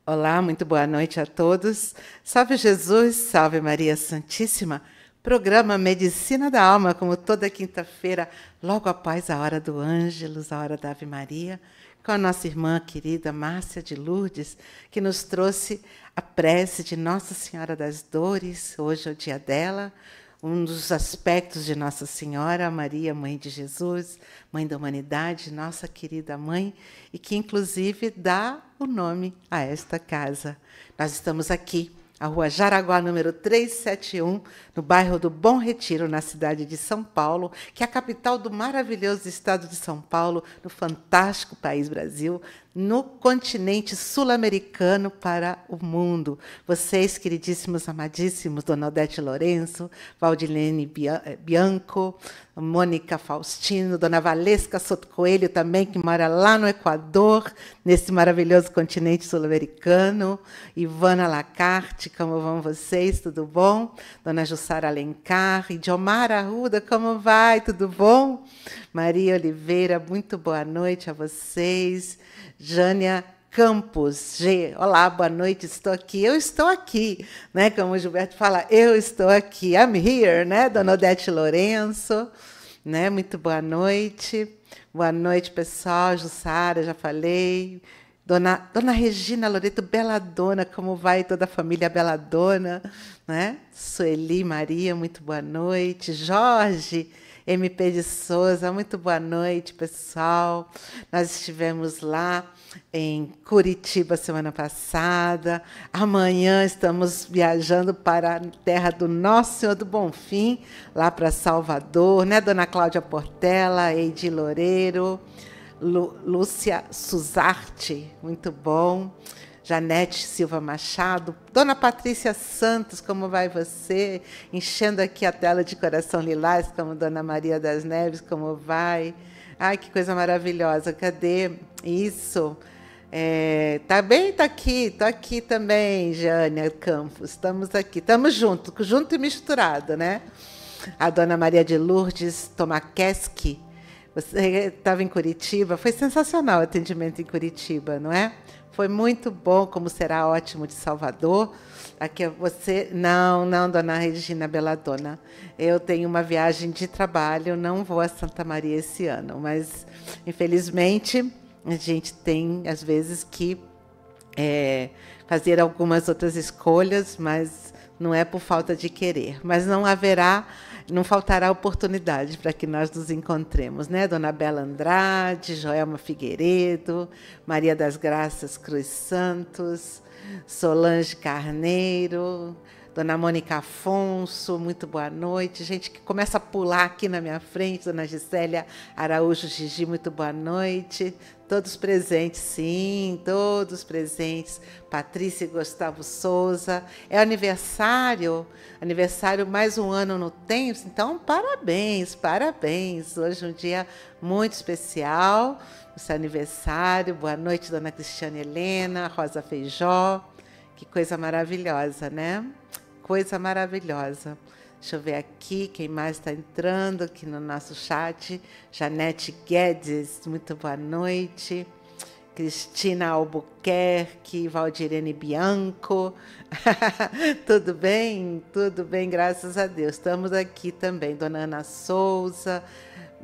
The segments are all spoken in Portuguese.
Olá, muito boa noite a todos. Salve Jesus, salve Maria Santíssima. Programa Medicina da Alma, como toda quinta-feira, logo após a hora do Ângelus, a hora da Ave Maria, com a nossa irmã querida Márcia de Lourdes, que nos trouxe a prece de Nossa Senhora das Dores. Hoje é o dia dela, um dos aspectos de Nossa Senhora, Maria, Mãe de Jesus, Mãe da Humanidade, nossa querida mãe, e que inclusive dá o nome a esta casa. Nós estamos aqui, a Rua Jaraguá, número 371, no bairro do Bom Retiro, na cidade de São Paulo, que é a capital do maravilhoso estado de São Paulo, no fantástico país Brasil, no continente sul-americano para o mundo. Vocês, queridíssimos, amadíssimos, Dona Odete Lourenço, Valdilene Bianco, Mônica Faustino, Dona Valesca Soto Coelho também, que mora lá no Equador, nesse maravilhoso continente sul-americano, Ivana Lacarte, como vão vocês? Tudo bom? Dona Jussara Alencar, Idiomar Arruda, como vai? Tudo bom? Maria Oliveira, muito boa noite a vocês. Jânia Campos, G, olá, boa noite, estou aqui. Eu estou aqui, né? Como o Gilberto fala, eu estou aqui. I'm here, né? Dona Odete Lourenço, né? Muito boa noite. Boa noite, pessoal. Jussara, já falei. Dona Regina Loreto Belladonna, como vai toda a família Belladonna, né? Sueli Maria, muito boa noite. Jorge MP de Souza, muito boa noite, pessoal. Nós estivemos lá em Curitiba semana passada. Amanhã estamos viajando para a terra do Nosso Senhor do Bonfim, lá para Salvador, né? Dona Cláudia Portela, Eidi Loureiro, Lúcia Suzarte, muito bom. Janete Silva Machado, Dona Patrícia Santos, como vai você? Enchendo aqui a tela de coração lilás, como Dona Maria das Neves, como vai? Ai, que coisa maravilhosa, cadê? Isso. Tá bem? Tá aqui, tô aqui também, Jânia Campos, estamos aqui, estamos junto e misturado, né? A Dona Maria de Lourdes Tomakeski, você estava em Curitiba, foi sensacional o atendimento em Curitiba, não é? Foi muito bom, como será ótimo de Salvador. Aqui você... Não, Dona Regina Belladonna. Eu tenho uma viagem de trabalho, não vou a Santa Maria esse ano, mas, infelizmente, a gente tem, às vezes, que fazer algumas outras escolhas, mas não é por falta de querer. Mas não faltará oportunidade para que nós nos encontremos, né? Dona Bela Andrade, Joelma Figueiredo, Maria das Graças Cruz Santos, Solange Carneiro, Dona Mônica Afonso, muito boa noite. Gente que começa a pular aqui na minha frente, Dona Gisélia Araújo Gigi, muito boa noite. Todos presentes, sim, todos presentes. Patrícia e Gustavo Souza. É aniversário mais um ano no Temps, então parabéns. Hoje é um dia muito especial, esse aniversário. Boa noite, Dona Cristiane Helena, Rosa Feijó. Que coisa maravilhosa, né? Coisa maravilhosa. Deixa eu ver aqui quem mais está entrando aqui no nosso chat. Janete Guedes, muito boa noite. Cristina Albuquerque, Valdirene Bianco. Tudo bem? Tudo bem, graças a Deus. Estamos aqui também. Dona Ana Souza,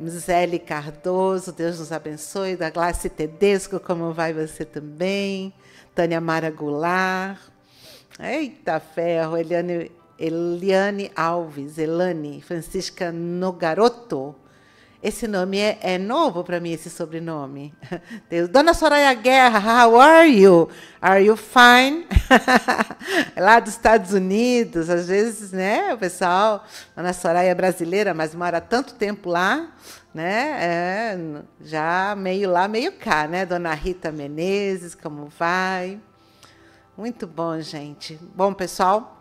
Zélie Cardoso, Deus nos abençoe. Da Glácia Tedesco, como vai você também? Tânia Mara Goulart. Eita ferro, Eliane Alves, Elane, Francisca Nogaroto. Esse nome é novo para mim, esse sobrenome. Dona Soraya Guerra, how are you? Are you fine? Lá dos Estados Unidos, às vezes, né, o pessoal, Dona Soraya é brasileira, mas mora há tanto tempo lá, né? Já meio lá, meio cá, né? Dona Rita Menezes, como vai? Muito bom, gente. Bom, pessoal,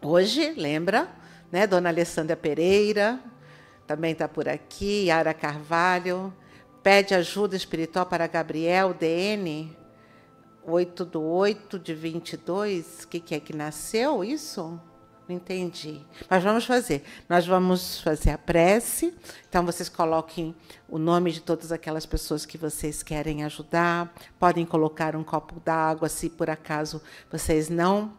hoje, lembra, né? Dona Alessandra Pereira também está por aqui, Yara Carvalho, pede ajuda espiritual para Gabriel, DN, 8/8/22, o que é que nasceu isso? Não entendi. Mas vamos fazer. Nós vamos fazer a prece. Então, vocês coloquem o nome de todas aquelas pessoas que vocês querem ajudar. Podem colocar um copo d'água, se por acaso vocês não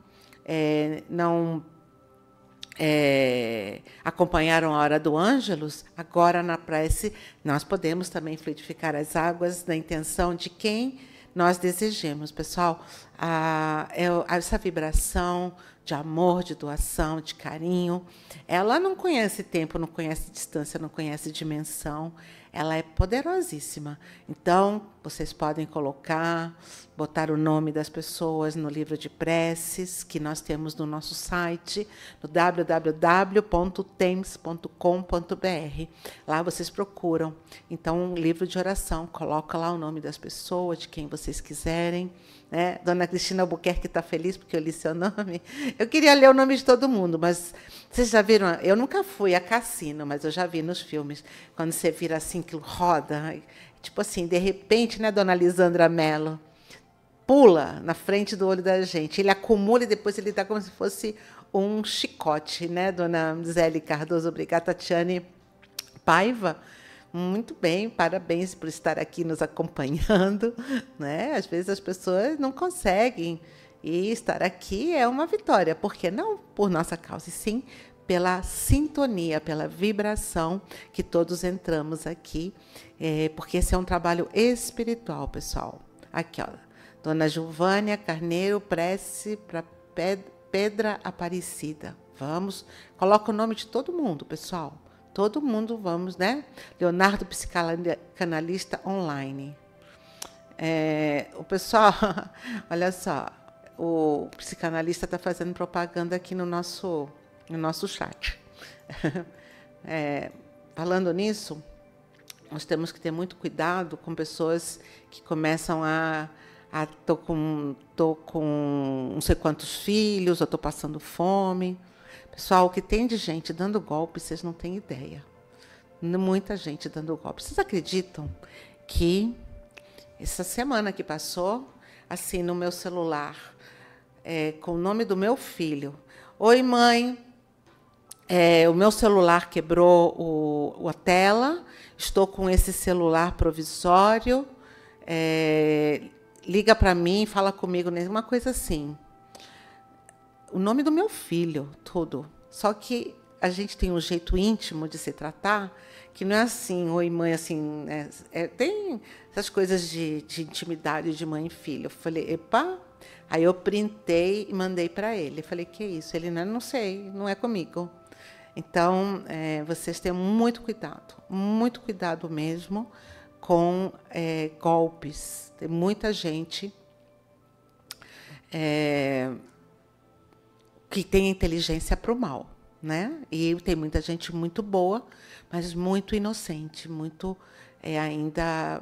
acompanharam a hora do Ângelus. Agora, na prece, nós podemos também fluidificar as águas na intenção de quem nós desejemos. Pessoal, essa vibração de amor, de doação, de carinho, ela não conhece tempo, não conhece distância, não conhece dimensão. Ela é poderosíssima. Então, vocês podem botar o nome das pessoas no livro de preces que nós temos no nosso site, no www.temps.com.br. Lá vocês procuram. Então, um livro de oração, coloca lá o nome das pessoas, de quem vocês quiserem. Né? Dona Cristina Albuquerque está feliz porque eu li seu nome. Eu queria ler o nome de todo mundo, mas vocês já viram? Eu nunca fui a cassino, mas eu já vi nos filmes, quando você vira assim, que roda, tipo assim, de repente, né, Dona Lisandra Mello, pula na frente do olho da gente. Ele acumula e depois ele dá como se fosse um chicote, né, Dona Zélia Cardoso? Obrigada, Tatiane Paiva. Muito bem, parabéns por estar aqui nos acompanhando. Né? Às vezes as pessoas não conseguem, e estar aqui é uma vitória, porque não por nossa causa, e sim pela sintonia, pela vibração que todos entramos aqui, porque esse é um trabalho espiritual, pessoal. Aqui, ó, Dona Gilvânia Carneiro, prece para Pedra Aparecida. Vamos, coloca o nome de todo mundo, pessoal. Todo mundo, vamos, né? Leonardo, psicanalista online. O pessoal, olha só, o psicanalista está fazendo propaganda aqui no nosso chat. Falando nisso, nós temos que ter muito cuidado com pessoas que começam tô com não sei quantos filhos, eu estou passando fome. Pessoal, o que tem de gente dando golpe, vocês não têm ideia. Muita gente dando golpe. Vocês acreditam que essa semana que passou, assim, no meu celular, com o nome do meu filho: oi, mãe, o meu celular quebrou a tela, estou com esse celular provisório, liga para mim, fala comigo, uma coisa assim. O nome do meu filho, tudo. Só que a gente tem um jeito íntimo de se tratar, que não é assim, oi, mãe, assim, tem essas coisas de intimidade de mãe e filho. Eu falei, epa, aí eu printei e mandei para ele. Eu falei, que é isso? Ele, não sei, não é comigo. Então, vocês tenham muito cuidado mesmo com golpes. Tem muita gente que tem inteligência para o mal, né? E tem muita gente muito boa, mas muito inocente, muito ainda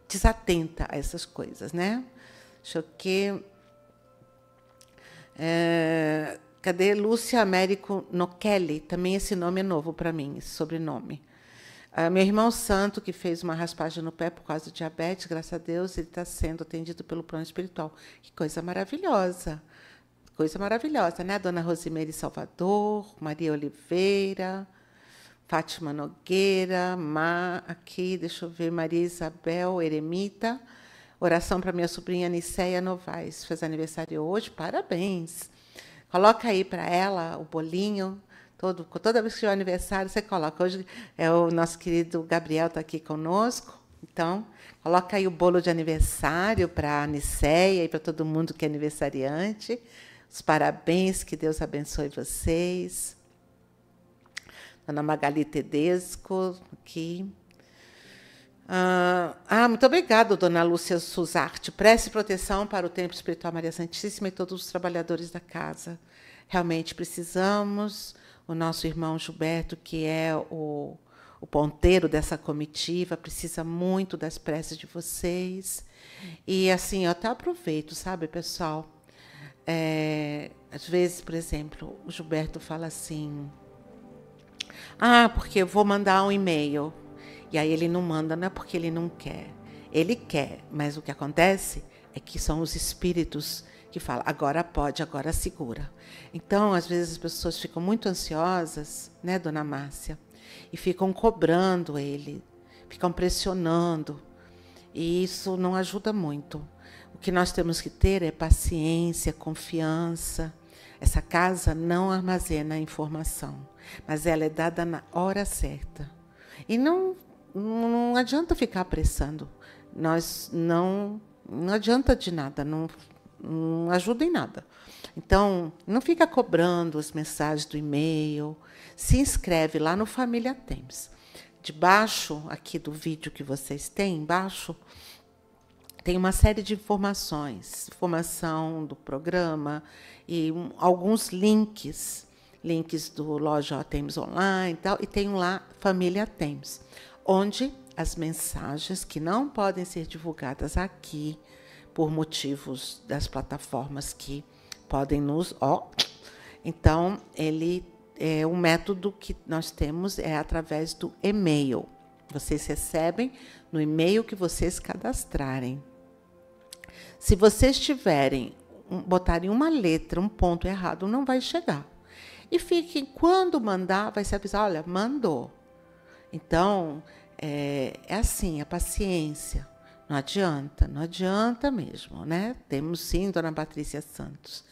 desatenta a essas coisas, né? Deixa eu que... cadê Lúcia Américo Nokeli? Também esse nome é novo para mim, esse sobrenome. Meu irmão Santo, que fez uma raspagem no pé por causa do diabetes, graças a Deus, ele está sendo atendido pelo plano espiritual. Que coisa maravilhosa. Coisa maravilhosa, né? Dona Rosimeire Salvador, Maria Oliveira, Fátima Nogueira, aqui, deixa eu ver, Maria Isabel Eremita. Oração para minha sobrinha Niceia Novaes, fez aniversário hoje, parabéns. Coloca aí para ela o bolinho. Toda vez que tiver aniversário, você coloca. Hoje o nosso querido Gabriel está aqui conosco. Então, coloca aí o bolo de aniversário para a Niceia e para todo mundo que é aniversariante. Os parabéns, que Deus abençoe vocês. Dona Magali Tedesco, aqui. Muito obrigada, Dona Lúcia Suzarte. Prece e proteção para o Templo Espiritual Maria Santíssima e todos os trabalhadores da casa. Realmente precisamos. O nosso irmão Gilberto, que é o ponteiro dessa comitiva, precisa muito das preces de vocês. E, assim, eu até aproveito, sabe, pessoal? Às vezes, por exemplo, o Gilberto fala assim, porque eu vou mandar um e-mail. E aí ele não manda, não é porque ele não quer. Ele quer, mas o que acontece é que são os espíritos que fala, agora pode, agora segura. Então, às vezes, as pessoas ficam muito ansiosas, né, dona Márcia? E ficam cobrando ele, ficam pressionando. E isso não ajuda muito. O que nós temos que ter é paciência, confiança. Essa casa não armazena informação, mas ela é dada na hora certa. E não adianta ficar apressando. Não adianta de nada, não ajuda em nada. Então, não fica cobrando as mensagens do e-mail. Se inscreve lá no Família Tems. Debaixo aqui do vídeo que vocês têm, embaixo, tem uma série de informações, informação do programa e alguns links do Loja Tems Online e tal, e tem lá Família Tems, onde as mensagens que não podem ser divulgadas aqui por motivos das plataformas que podem nos... Então, o método que nós temos é através do e-mail. Vocês recebem no e-mail que vocês cadastrarem. Se vocês botarem uma letra, um ponto errado, não vai chegar. E fiquem, quando mandar, vai se avisar, olha, mandou. Então, é assim, a paciência. Não adianta mesmo, né? Temos sim, dona Patrícia Santos.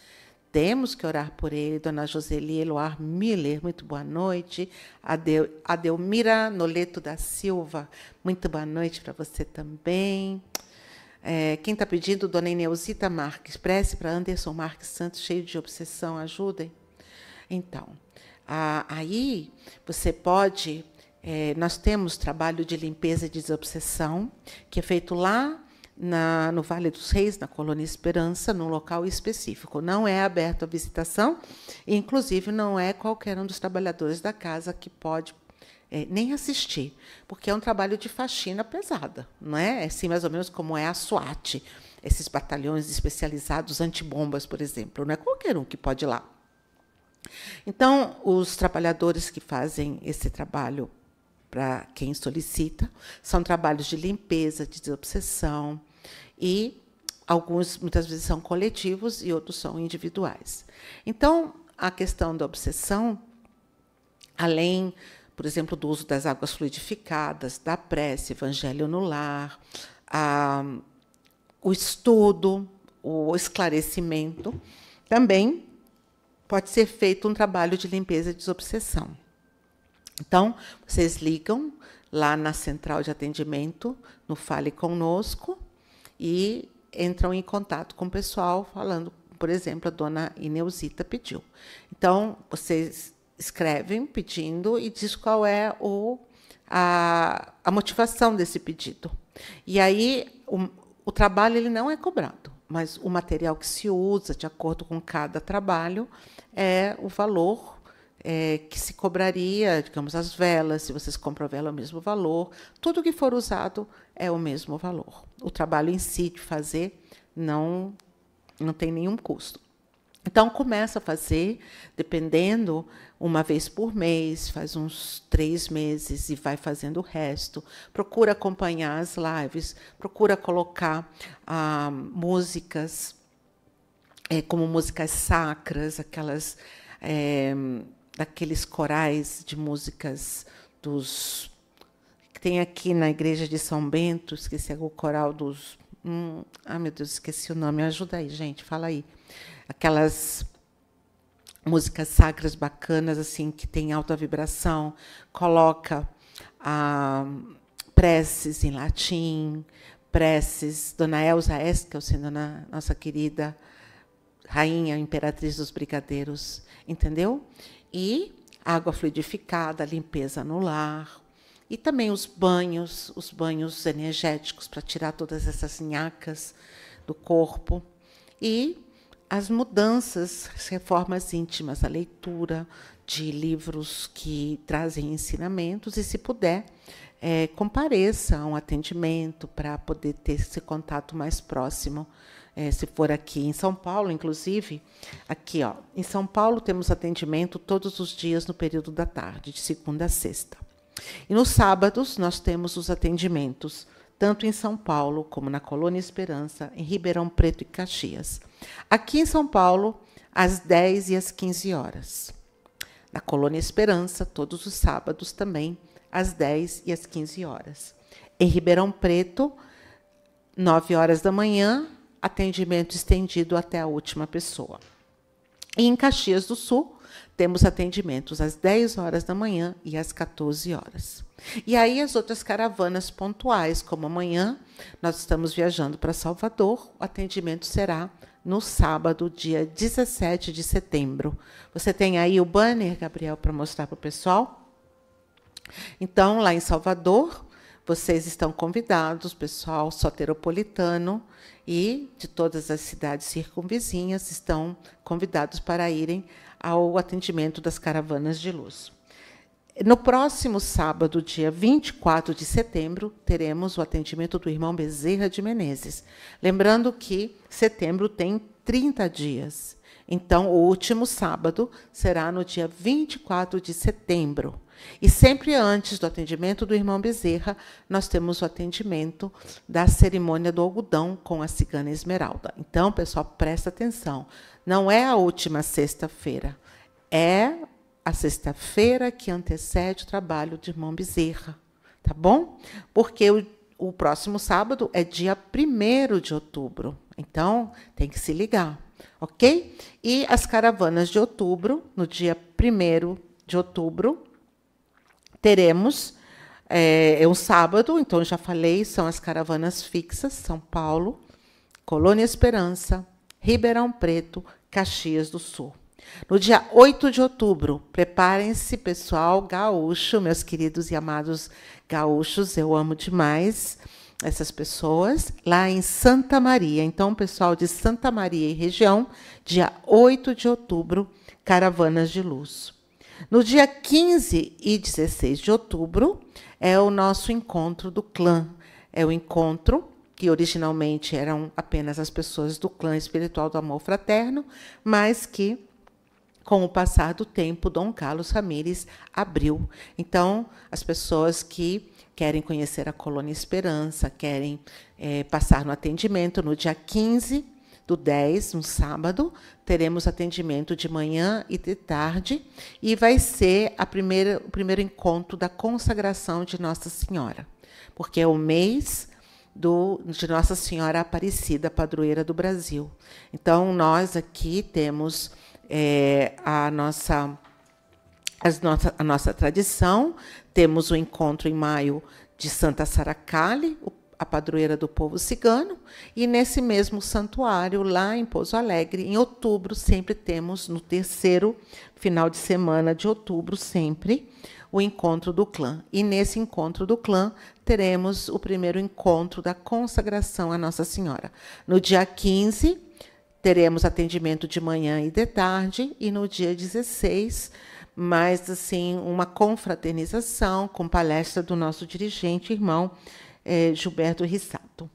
Temos que orar por ele, dona Joseli Eloar Miller, muito boa noite. Adelmira Noleto da Silva, muito boa noite para você também. Quem está pedindo, dona Ineusita Marques, prece para Anderson Marques Santos, cheio de obsessão, ajudem. Então, aí você pode... nós temos trabalho de limpeza e desobsessão, que é feito lá no Vale dos Reis, na Colônia Esperança, num local específico. Não é aberto à visitação, e, inclusive, não é qualquer um dos trabalhadores da casa que pode nem assistir, porque é um trabalho de faxina pesada, não é? É assim, mais ou menos como é a SWAT, esses batalhões especializados antibombas, por exemplo. Não é qualquer um que pode ir lá. Então, os trabalhadores que fazem esse trabalho, para quem solicita, são trabalhos de limpeza, de desobsessão, e alguns, muitas vezes, são coletivos e outros são individuais. Então, a questão da obsessão, além, por exemplo, do uso das águas fluidificadas, da prece, evangelho no lar, o estudo, o esclarecimento, também pode ser feito um trabalho de limpeza e desobsessão. Então, vocês ligam lá na central de atendimento, no Fale Conosco, e entram em contato com o pessoal, falando, por exemplo, a dona Ineusita pediu. Então, vocês escrevem pedindo e diz qual é a motivação desse pedido. E aí, o trabalho ele não é cobrado, mas o material que se usa, de acordo com cada trabalho, é o valor que se cobraria, digamos, as velas, se vocês compram a vela, é o mesmo valor. Tudo que for usado é o mesmo valor. O trabalho em si de fazer não tem nenhum custo. Então, começa a fazer, dependendo, uma vez por mês, faz uns 3 meses e vai fazendo o resto. Procura acompanhar as lives, procura colocar músicas, como músicas sacras, daqueles corais de músicas que tem aqui na igreja de São Bento, esqueci o coral dos... meu Deus, esqueci o nome, me ajuda aí, gente, fala aí. Aquelas músicas sacras bacanas, assim, que tem alta vibração, coloca preces em latim, preces, dona Elza Eskelsen, nossa querida rainha, imperatriz dos brigadeiros, entendeu? E água fluidificada, limpeza no lar, e também os banhos energéticos para tirar todas essas nhacas do corpo, e as mudanças, as reformas íntimas, a leitura de livros que trazem ensinamentos, e, se puder, compareça a um atendimento para poder ter esse contato mais próximo. Se for aqui em São Paulo, inclusive, aqui, em São Paulo, temos atendimento todos os dias no período da tarde, de segunda a sexta. E nos sábados, nós temos os atendimentos, tanto em São Paulo, como na Colônia Esperança, em Ribeirão Preto e Caxias. Aqui em São Paulo, às 10 e às 15 horas. Na Colônia Esperança, todos os sábados também, às 10 e às 15 horas. Em Ribeirão Preto, 9 horas da manhã, atendimento estendido até a última pessoa. E em Caxias do Sul, temos atendimentos às 10 horas da manhã e às 14 horas. E aí as outras caravanas pontuais, como amanhã, nós estamos viajando para Salvador, o atendimento será no sábado, dia 17 de setembro. Você tem aí o banner, Gabriel, para mostrar para o pessoal? Então, lá em Salvador, vocês estão convidados, pessoal soteropolitano e de todas as cidades circunvizinhas estão convidados para irem ao atendimento das caravanas de luz. No próximo sábado, dia 24 de setembro, teremos o atendimento do irmão Bezerra de Menezes. Lembrando que setembro tem 30 dias. Então, o último sábado será no dia 24 de setembro. E sempre antes do atendimento do irmão Bezerra, nós temos o atendimento da cerimônia do algodão com a cigana Esmeralda. Então, pessoal, presta atenção. Não é a última sexta-feira, é a sexta-feira que antecede o trabalho do irmão Bezerra, tá bom? Porque o próximo sábado é dia 1º de outubro, então tem que se ligar, ok? E as caravanas de outubro, no dia 1º de outubro, teremos, um sábado, então já falei, são as caravanas fixas, São Paulo, Colônia Esperança, Ribeirão Preto, Caxias do Sul. No dia 8 de outubro, preparem-se, pessoal gaúcho, meus queridos e amados gaúchos, eu amo demais essas pessoas, lá em Santa Maria. Então, pessoal de Santa Maria e região, dia 8 de outubro, caravanas de luz. No dia 15 e 16 de outubro, é o nosso encontro do clã. É o encontro que originalmente eram apenas as pessoas do clã espiritual do amor fraterno, mas que, com o passar do tempo, Dom Carlos Ramires abriu. Então, as pessoas que querem conhecer a Colônia Esperança, querem passar no atendimento, no dia 15 do 10, um sábado, teremos atendimento de manhã e de tarde, e vai ser o primeiro encontro da consagração de Nossa Senhora, porque é o mês de Nossa Senhora Aparecida, padroeira do Brasil. Então, nós aqui temos a nossa tradição, temos o encontro em maio de Santa Saracali, a padroeira do povo cigano, e nesse mesmo santuário, lá em Pouso Alegre, em outubro, sempre temos, no terceiro final de semana de outubro, sempre, o encontro do clã. E nesse encontro do clã, teremos o primeiro encontro da consagração à Nossa Senhora. No dia 15, teremos atendimento de manhã e de tarde, e no dia 16, mais assim, uma confraternização com palestra do nosso dirigente, irmão Gilberto Rissato.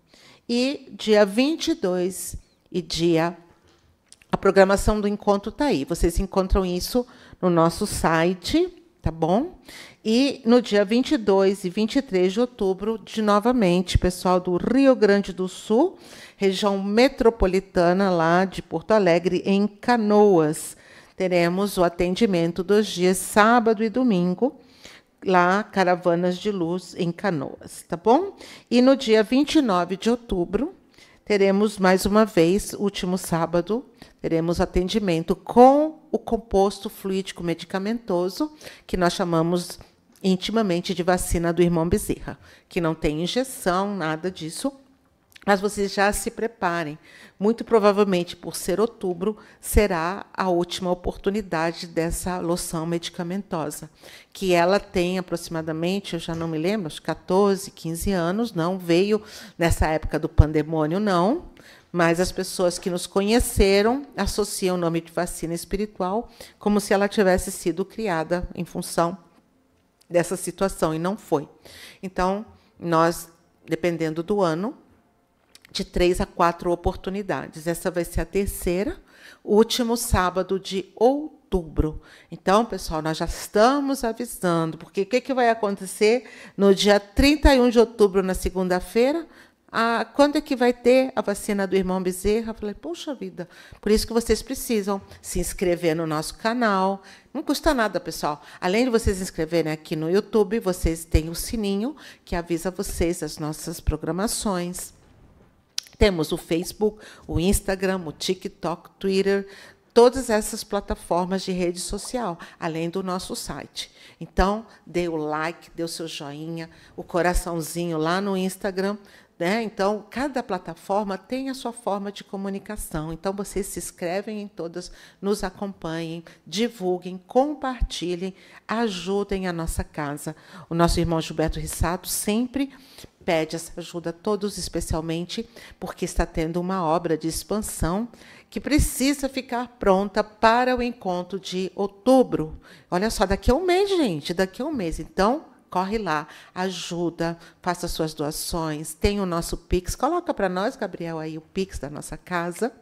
E dia 22 e a programação do encontro está aí. Vocês encontram isso no nosso site, tá bom? E no dia 22 e 23 de outubro, novamente, pessoal do Rio Grande do Sul, região metropolitana lá de Porto Alegre, em Canoas, teremos o atendimento dos dias sábado e domingo, lá, caravanas de luz em Canoas, tá bom? E no dia 29 de outubro, teremos mais uma vez, último sábado, teremos atendimento com o composto fluídico medicamentoso, que nós chamamos intimamente de vacina do irmão Bezerra, que não tem injeção, nada disso, mas vocês já se preparem. Muito provavelmente, por ser outubro, será a última oportunidade dessa loção medicamentosa, que ela tem aproximadamente, eu já não me lembro, acho 14, 15 anos, não veio nessa época do pandemônio, não, mas as pessoas que nos conheceram associam o nome de vacina espiritual como se ela tivesse sido criada em função dessa situação, e não foi. Então, nós, dependendo do ano, de 3 a 4 oportunidades. Essa vai ser a terceira, último sábado de outubro. Então, pessoal, nós já estamos avisando, porque o que vai acontecer no dia 31 de outubro, na segunda-feira? quando é que vai ter a vacina do irmão Bezerra? Eu falei, poxa vida, por isso que vocês precisam se inscrever no nosso canal. Não custa nada, pessoal. Além de vocês se inscreverem aqui no YouTube, vocês têm o sininho que avisa vocês das nossas programações. Temos o Facebook, o Instagram, o TikTok, Twitter, todas essas plataformas de rede social, além do nosso site. Então, dê o like, dê o seu joinha, o coraçãozinho lá no Instagram, né? Então, cada plataforma tem a sua forma de comunicação. Então, vocês se inscrevem em todas, nos acompanhem, divulguem, compartilhem, ajudem a nossa casa. O nosso irmão Gilberto Rissato sempre pede essa ajuda a todos, especialmente porque está tendo uma obra de expansão que precisa ficar pronta para o encontro de outubro. Olha só, daqui a um mês, gente, daqui a um mês. Então, corre lá, ajuda, faça suas doações, tem o nosso Pix. Coloca para nós, Gabriel, aí o Pix da nossa casa.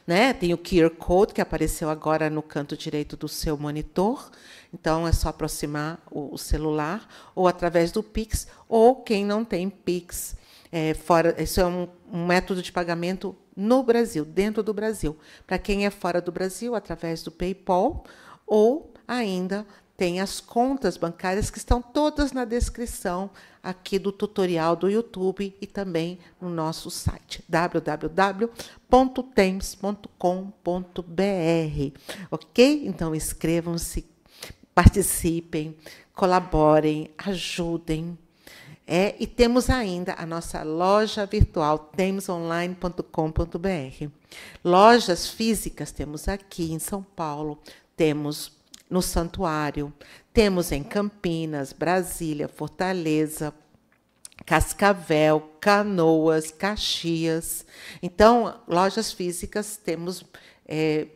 Né? Tem o QR Code, que apareceu agora no canto direito do seu monitor. Então, é só aproximar o celular, ou através do Pix, ou quem não tem Pix. Isso é um método de pagamento no Brasil, dentro do Brasil. Para quem é fora do Brasil, através do PayPal, ou ainda tem as contas bancárias que estão todas na descrição aqui do tutorial do YouTube e também no nosso site, www.tems.com.br. Ok? Então, inscrevam-se, participem, colaborem, ajudem. E temos ainda a nossa loja virtual, temsonline.com.br. Lojas físicas temos aqui em São Paulo, temos no Santuário, temos em Campinas, Brasília, Fortaleza, Cascavel, Canoas, Caxias. Então, lojas físicas temos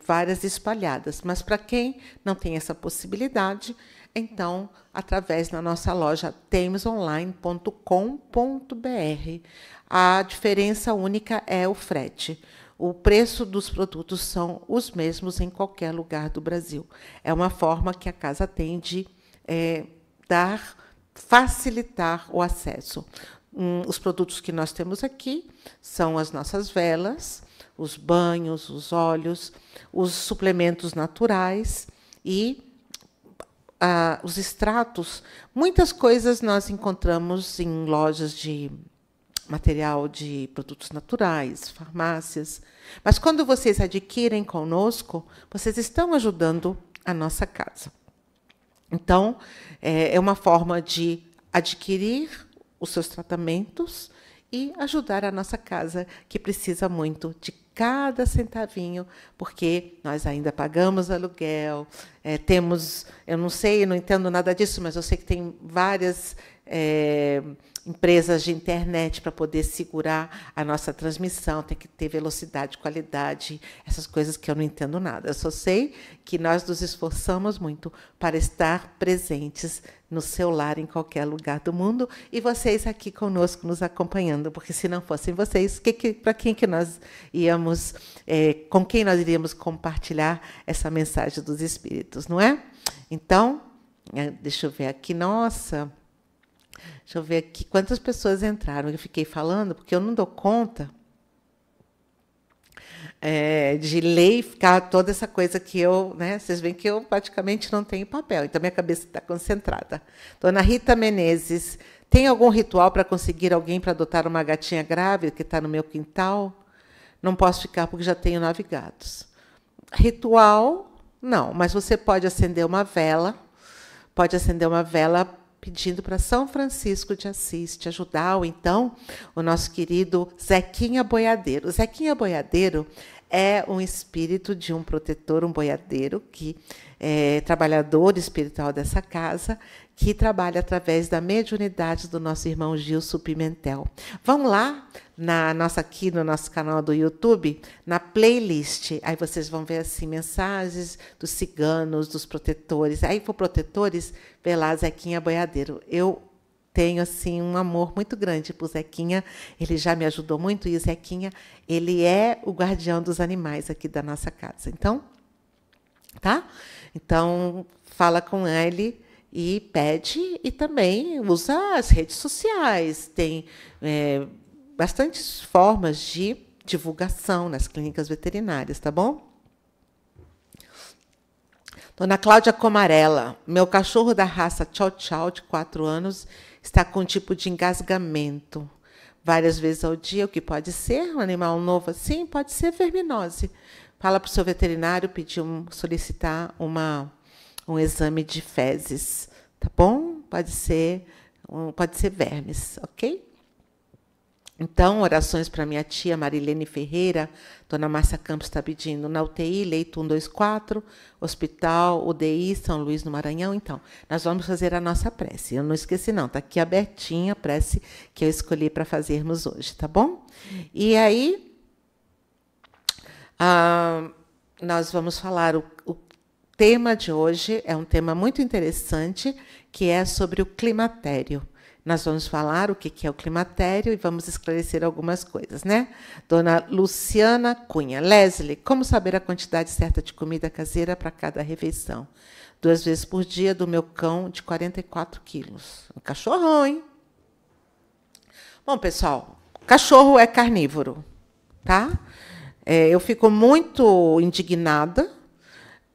várias espalhadas, mas para quem não tem essa possibilidade, então, através da nossa loja temsonline.com.br. A diferença única é o frete. O preço dos produtos são os mesmos em qualquer lugar do Brasil. É uma forma que a casa tem de facilitar o acesso. Os produtos que nós temos aqui são as nossas velas, os banhos, os óleos, os suplementos naturais e os extratos. Muitas coisas nós encontramos em lojas de material de produtos naturais, farmácias. Mas quando vocês adquirem conosco, vocês estão ajudando a nossa casa. Então, é uma forma de adquirir os seus tratamentos e ajudar a nossa casa, que precisa muito de cada centavinho, porque nós ainda pagamos aluguel, temos, eu não sei, eu não entendo nada disso, mas eu sei que tem várias empresas de internet para poder segurar a nossa transmissão, tem que ter velocidade, qualidade, essas coisas que eu não entendo nada. Eu só sei que nós nos esforçamos muito para estar presentes no seu lar, em qualquer lugar do mundo, e vocês aqui conosco, nos acompanhando, porque se não fossem vocês, para quem que nós íamos, com quem nós iríamos compartilhar essa mensagem dos Espíritos, não é? Então, deixa eu ver aqui, nossa... Deixa eu ver aqui quantas pessoas entraram. Eu fiquei falando, porque eu não dou conta de ler e ficar toda essa coisa que eu... Né, vocês veem que eu praticamente não tenho papel, então minha cabeça está concentrada. Dona Rita Menezes, tem algum ritual para conseguir alguém para adotar uma gatinha grávida que está no meu quintal? Não posso ficar porque já tenho 9 gatos. Ritual, não, mas você pode acender uma vela, pedindo para São Francisco de Assis te ajudar, ou então o nosso querido Zequinha Boiadeiro. O Zequinha Boiadeiro é um espírito de um protetor, um boiadeiro, que é trabalhador espiritual dessa casa, que trabalha através da mediunidade do nosso irmão Gilson Pimentel. Vão lá aqui no nosso canal do YouTube, na playlist, aí vocês vão ver assim, mensagens dos ciganos, dos protetores. Aí, por protetores, vê lá Zequinha Boiadeiro. Eu tenho assim um amor muito grande por Zequinha, ele já me ajudou muito, e o Zequinha, ele é o guardião dos animais aqui da nossa casa. Então, tá? Então, fala com ele, e pede, e também usa as redes sociais. Tem bastantes formas de divulgação nas clínicas veterinárias, tá bom? Dona Cláudia Comarella, meu cachorro da raça Chow Chow, de 4 anos, está com um tipo de engasgamento várias vezes ao dia. O que pode ser? Um animal novo assim? Pode ser verminose. Fala para o seu veterinário solicitar um exame de fezes, tá bom? Pode ser vermes, ok? Então, orações para minha tia Marilene Ferreira, Dona Márcia Campos está pedindo, na UTI, leito 124, hospital, UDI, São Luís, no Maranhão. Então, nós vamos fazer a nossa prece. Eu não esqueci, não, está aqui abertinha a prece que eu escolhi para fazermos hoje, tá bom? E aí, nós vamos falar, o tema de hoje é um tema muito interessante, que é sobre o climatério. Nós vamos falar o que é o climatério e vamos esclarecer algumas coisas, né? Dona Luciana Cunha. Leslie, como saber a quantidade certa de comida caseira para cada refeição? 2 vezes por dia do meu cão de 44 quilos. Um cachorrão, hein? Bom, pessoal, cachorro é carnívoro, tá? Eu fico muito indignada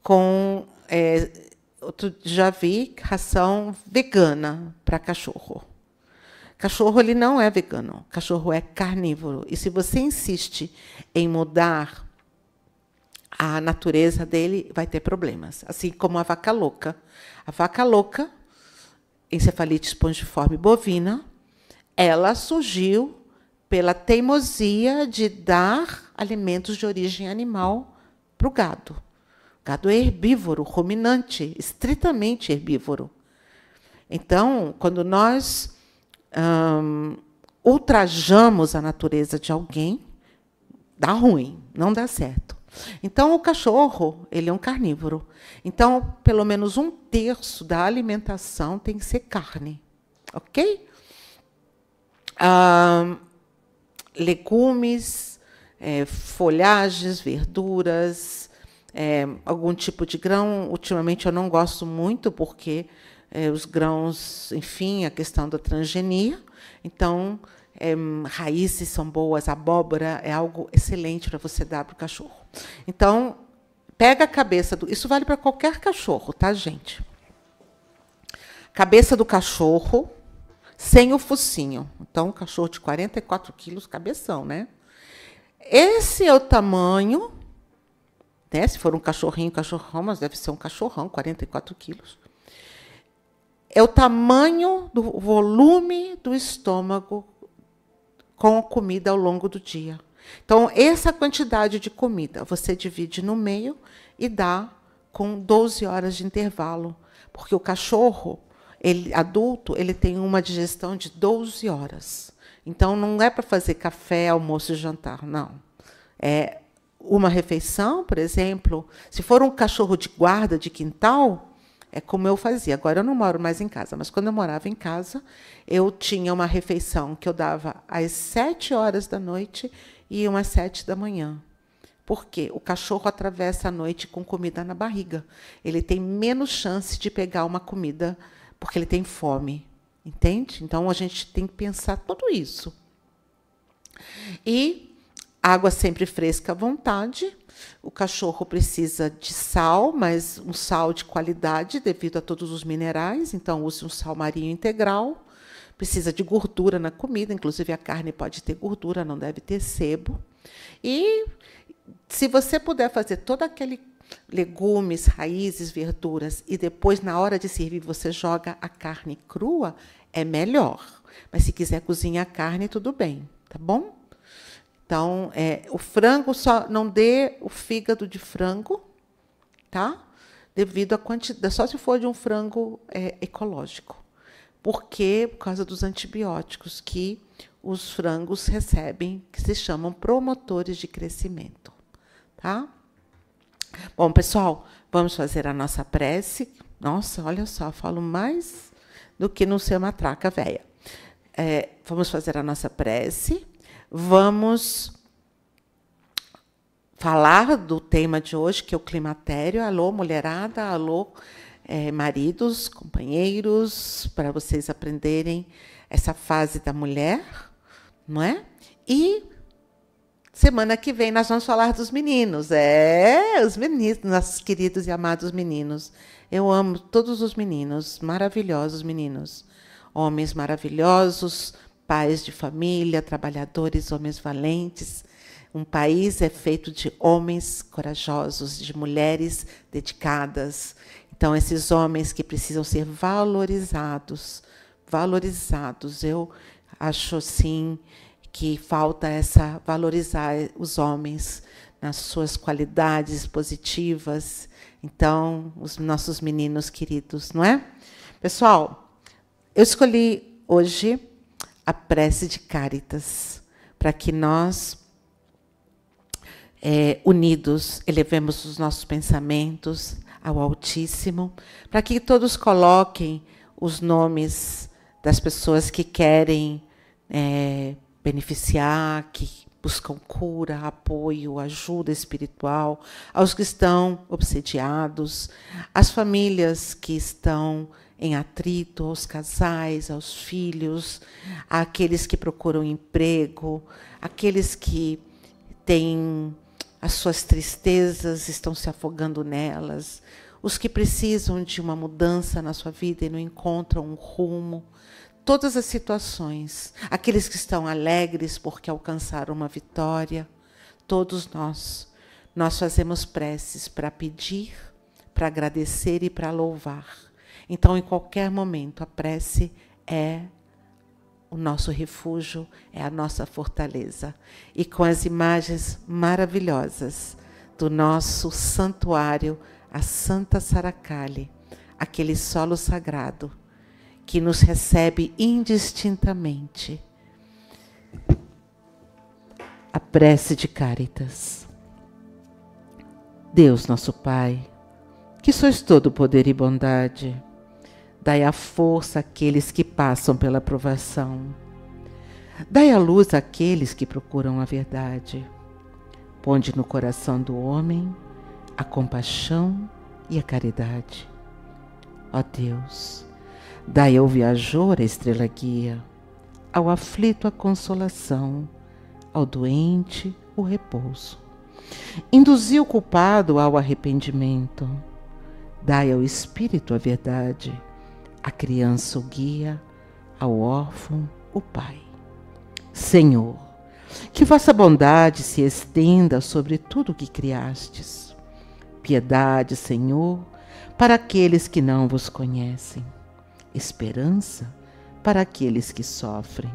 com... já vi ração vegana para cachorro. Cachorro ele não é vegano, cachorro é carnívoro. E se você insiste em mudar a natureza dele, vai ter problemas. Assim como a vaca louca. A vaca louca, encefalite espongiforme bovina, ela surgiu pela teimosia de dar alimentos de origem animal para o gado. O gado é herbívoro, ruminante, estritamente herbívoro. Então, quando nós ultrajamos a natureza de alguém, dá ruim, não dá certo. Então, o cachorro, ele é um carnívoro. Então, pelo menos 1/3 da alimentação tem que ser carne, ok? Legumes, folhagens, verduras, algum tipo de grão. Ultimamente, eu não gosto muito, porque... os grãos, enfim, a questão da transgenia. Então, raízes são boas, abóbora é algo excelente para você dar para o cachorro. Então, pega a cabeça do... Isso vale para qualquer cachorro, tá, gente? Cabeça do cachorro, sem o focinho. Então, cachorro de 44 quilos, cabeção, né? Esse é o tamanho, né? Se for um cachorrinho, cachorrão, mas deve ser um cachorrão, 44 quilos. É o tamanho do volume do estômago com a comida ao longo do dia. Então, essa quantidade de comida você divide no meio e dá com 12 horas de intervalo. Porque o cachorro, adulto, ele tem uma digestão de 12 horas. Então, não é para fazer café, almoço e jantar, não. É uma refeição, por exemplo, se for um cachorro de guarda de quintal... É como eu fazia. Agora eu não moro mais em casa, mas quando eu morava em casa, eu tinha uma refeição que eu dava às 7 horas da noite e umas 7 da manhã. Por quê? O cachorro atravessa a noite com comida na barriga. Ele tem menos chance de pegar uma comida porque ele tem fome. Entende? Então, a gente tem que pensar tudo isso. E água sempre fresca à vontade. O cachorro precisa de sal, mas um sal de qualidade, devido a todos os minerais. Então, use um sal marinho integral. Precisa de gordura na comida, inclusive a carne pode ter gordura, não deve ter sebo. E, se você puder fazer todo aquele legumes, raízes, verduras, e depois, na hora de servir, você joga a carne crua, é melhor. Mas, se quiser cozinhar a carne, tudo bem, tá bom? Então, o frango, só não dê o fígado de frango, tá? Devido à quantidade, só se for de um frango ecológico. Por quê? Por causa dos antibióticos que os frangos recebem, que se chamam promotores de crescimento. Tá? Bom, pessoal, vamos fazer a nossa prece. Nossa, olha só, falo mais do que não ser matraca velha. Vamos fazer a nossa prece. Vamos falar do tema de hoje, que é o climatério. Alô, mulherada, alô, maridos, companheiros, para vocês aprenderem essa fase da mulher, não é? E semana que vem nós vamos falar dos meninos. Os meninos, nossos queridos e amados meninos. Eu amo todos os meninos, maravilhosos meninos. Homens maravilhosos, pais de família, trabalhadores, homens valentes. Um país é feito de homens corajosos, de mulheres dedicadas. Então, esses homens que precisam ser valorizados. Eu acho, sim, que falta valorizar os homens nas suas qualidades positivas. Então, os nossos meninos queridos, não é? Pessoal, eu escolhi hoje a prece de Cáritas, para que nós, unidos, elevemos os nossos pensamentos ao Altíssimo, para que todos coloquem os nomes das pessoas que querem beneficiar, que buscam cura, apoio, ajuda espiritual, aos que estão obsediados, às famílias que estão em atrito, aos casais, aos filhos, àqueles que procuram emprego, àqueles que têm as suas tristezas, estão se afogando nelas, os que precisam de uma mudança na sua vida e não encontram um rumo. Todas as situações, aqueles que estão alegres porque alcançaram uma vitória, todos nós fazemos preces para pedir, para agradecer e para louvar. Então, em qualquer momento, a prece é o nosso refúgio, é a nossa fortaleza. E com as imagens maravilhosas do nosso santuário, a Santa Saracali, aquele solo sagrado, que nos recebe indistintamente. A prece de Cáritas. Deus, nosso Pai, que sois todo poder e bondade, dai a força àqueles que passam pela provação. Dai a luz àqueles que procuram a verdade. Ponde no coração do homem a compaixão e a caridade. Ó Deus, dai ao viajor a estrela guia, ao aflito a consolação, ao doente o repouso. Induzi o culpado ao arrependimento. Dai ao espírito a verdade, à criança o guia, ao órfão o pai. Senhor, que vossa bondade se estenda sobre tudo o que criastes. Piedade, Senhor, para aqueles que não vos conhecem. Esperança para aqueles que sofrem.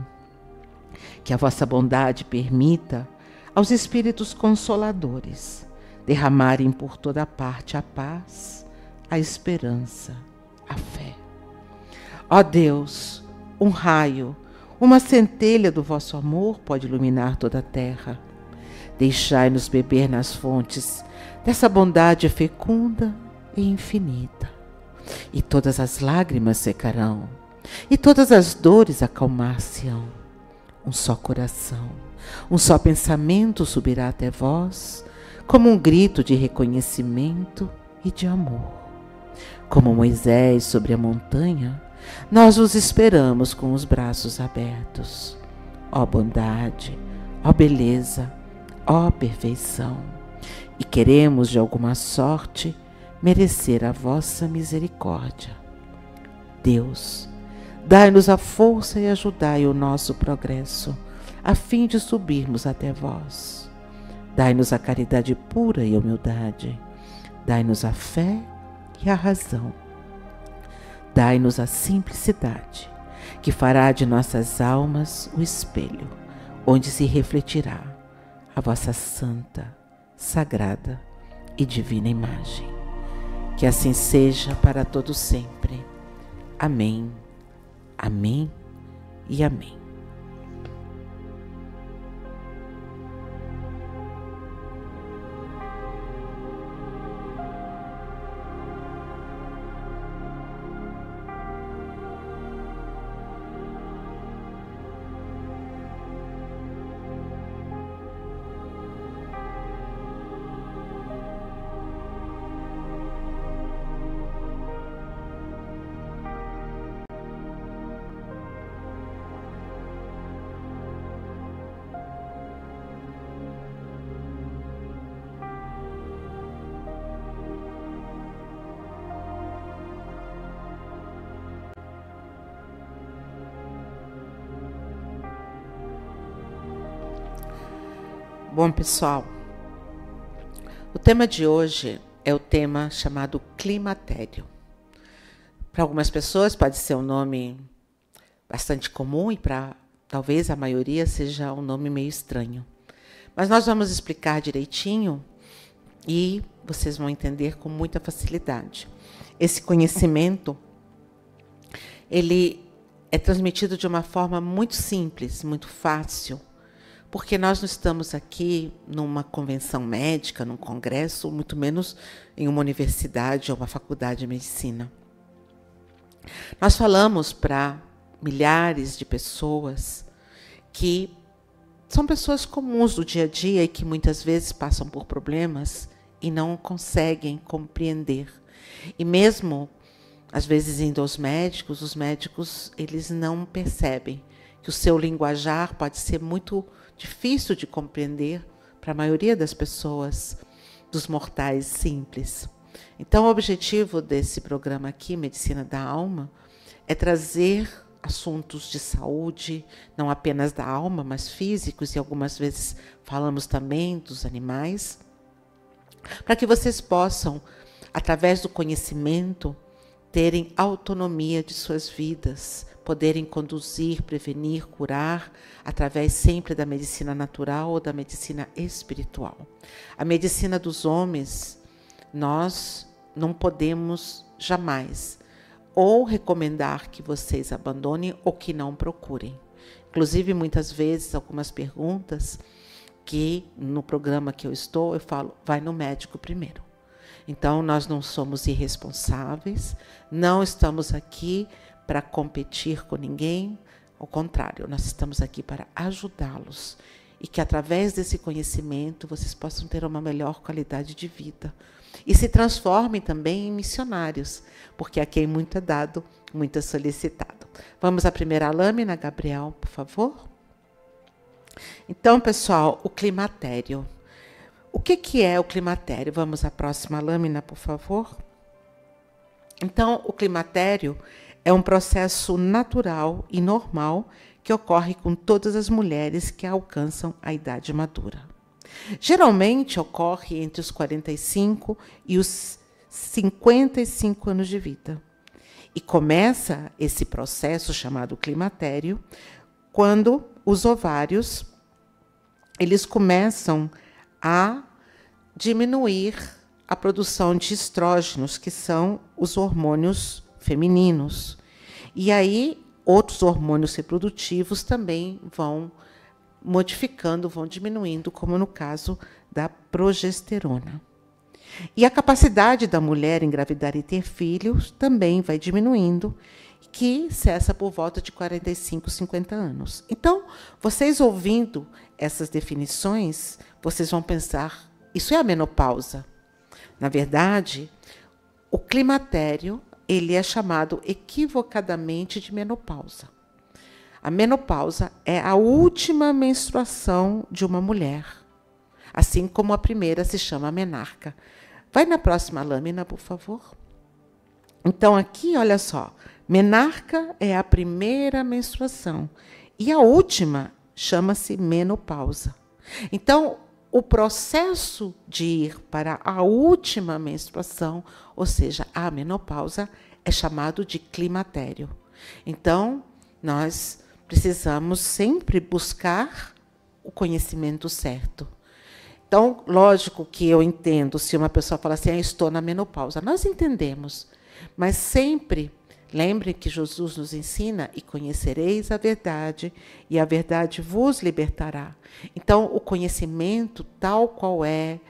Que a vossa bondade permita aos espíritos consoladores derramarem por toda parte a paz, a esperança, a fé. Ó Deus, um raio, uma centelha do vosso amor pode iluminar toda a terra. Deixai-nos beber nas fontes dessa bondade fecunda e infinita. E todas as lágrimas secarão, e todas as dores acalmar-se-ão. Um só coração, um só pensamento subirá até vós, como um grito de reconhecimento e de amor. Como Moisés sobre a montanha, nós vos esperamos com os braços abertos. Ó bondade, ó beleza, ó perfeição, e queremos de alguma sorte merecer a vossa misericórdia. Deus, dai-nos a força e ajudai o nosso progresso, a fim de subirmos até vós. Dai-nos a caridade pura e humildade. Dai-nos a fé e a razão. Dai-nos a simplicidade, que fará de nossas almas o espelho, onde se refletirá a vossa santa, sagrada e divina imagem. Que assim seja para todo sempre. Amém, amém e amém. Bom, pessoal, o tema de hoje é o tema chamado climatério. Para algumas pessoas pode ser um nome bastante comum e para talvez a maioria seja um nome meio estranho. Mas nós vamos explicar direitinho e vocês vão entender com muita facilidade. Esse conhecimento, ele é transmitido de uma forma muito simples, muito fácil, porque nós não estamos aqui numa convenção médica, num congresso, muito menos em uma universidade ou uma faculdade de medicina. Nós falamos para milhares de pessoas que são pessoas comuns do dia a dia e que muitas vezes passam por problemas e não conseguem compreender. E mesmo, às vezes, indo aos médicos, os médicos eles não percebem que o seu linguajar pode ser muito difícil de compreender para a maioria das pessoas, dos mortais simples. Então, o objetivo desse programa aqui, Medicina da Alma, é trazer assuntos de saúde, não apenas da alma, mas físicos, e algumas vezes falamos também dos animais, para que vocês possam, através do conhecimento, terem autonomia de suas vidas, poderem conduzir, prevenir, curar, através sempre da medicina natural ou da medicina espiritual. A medicina dos homens, nós não podemos jamais ou recomendar que vocês abandonem ou que não procurem. Inclusive, muitas vezes, algumas perguntas que no programa que eu estou, eu falo, vai no médico primeiro. Então, nós não somos irresponsáveis, não estamos aqui para competir com ninguém, ao contrário, nós estamos aqui para ajudá-los e que através desse conhecimento vocês possam ter uma melhor qualidade de vida e se transformem também em missionários, porque a quem muito é dado, muito é solicitado. Vamos à primeira lâmina, Gabriel, por favor. Então, pessoal, o climatério. O que é o climatério? Vamos à próxima lâmina, por favor. Então, o climatério é um processo natural e normal que ocorre com todas as mulheres que alcançam a idade madura. Geralmente ocorre entre os 45 e os 55 anos de vida. E começa esse processo chamado climatério quando os ovários eles começam a diminuir a produção de estrógenos, que são os hormônios femininos. E aí, outros hormônios reprodutivos também vão modificando, vão diminuindo, como no caso da progesterona. E a capacidade da mulher engravidar e ter filhos também vai diminuindo, que cessa por volta de 45, 50 anos. Então, vocês ouvindo essas definições, vocês vão pensar, isso é a menopausa. Na verdade, o climatério ele é chamado equivocadamente de menopausa. A menopausa é a última menstruação de uma mulher, assim como a primeira se chama menarca. Vai na próxima lâmina, por favor. Então, aqui, olha só, menarca é a primeira menstruação e a última chama-se menopausa. Então, o processo de ir para a última menstruação, ou seja, a menopausa, é chamado de climatério. Então, nós precisamos sempre buscar o conhecimento certo. Então, lógico que eu entendo se uma pessoa fala assim, estou na menopausa. Nós entendemos, mas sempre lembre que Jesus nos ensina e conhecereis a verdade vos libertará. Então, o conhecimento tal qual é,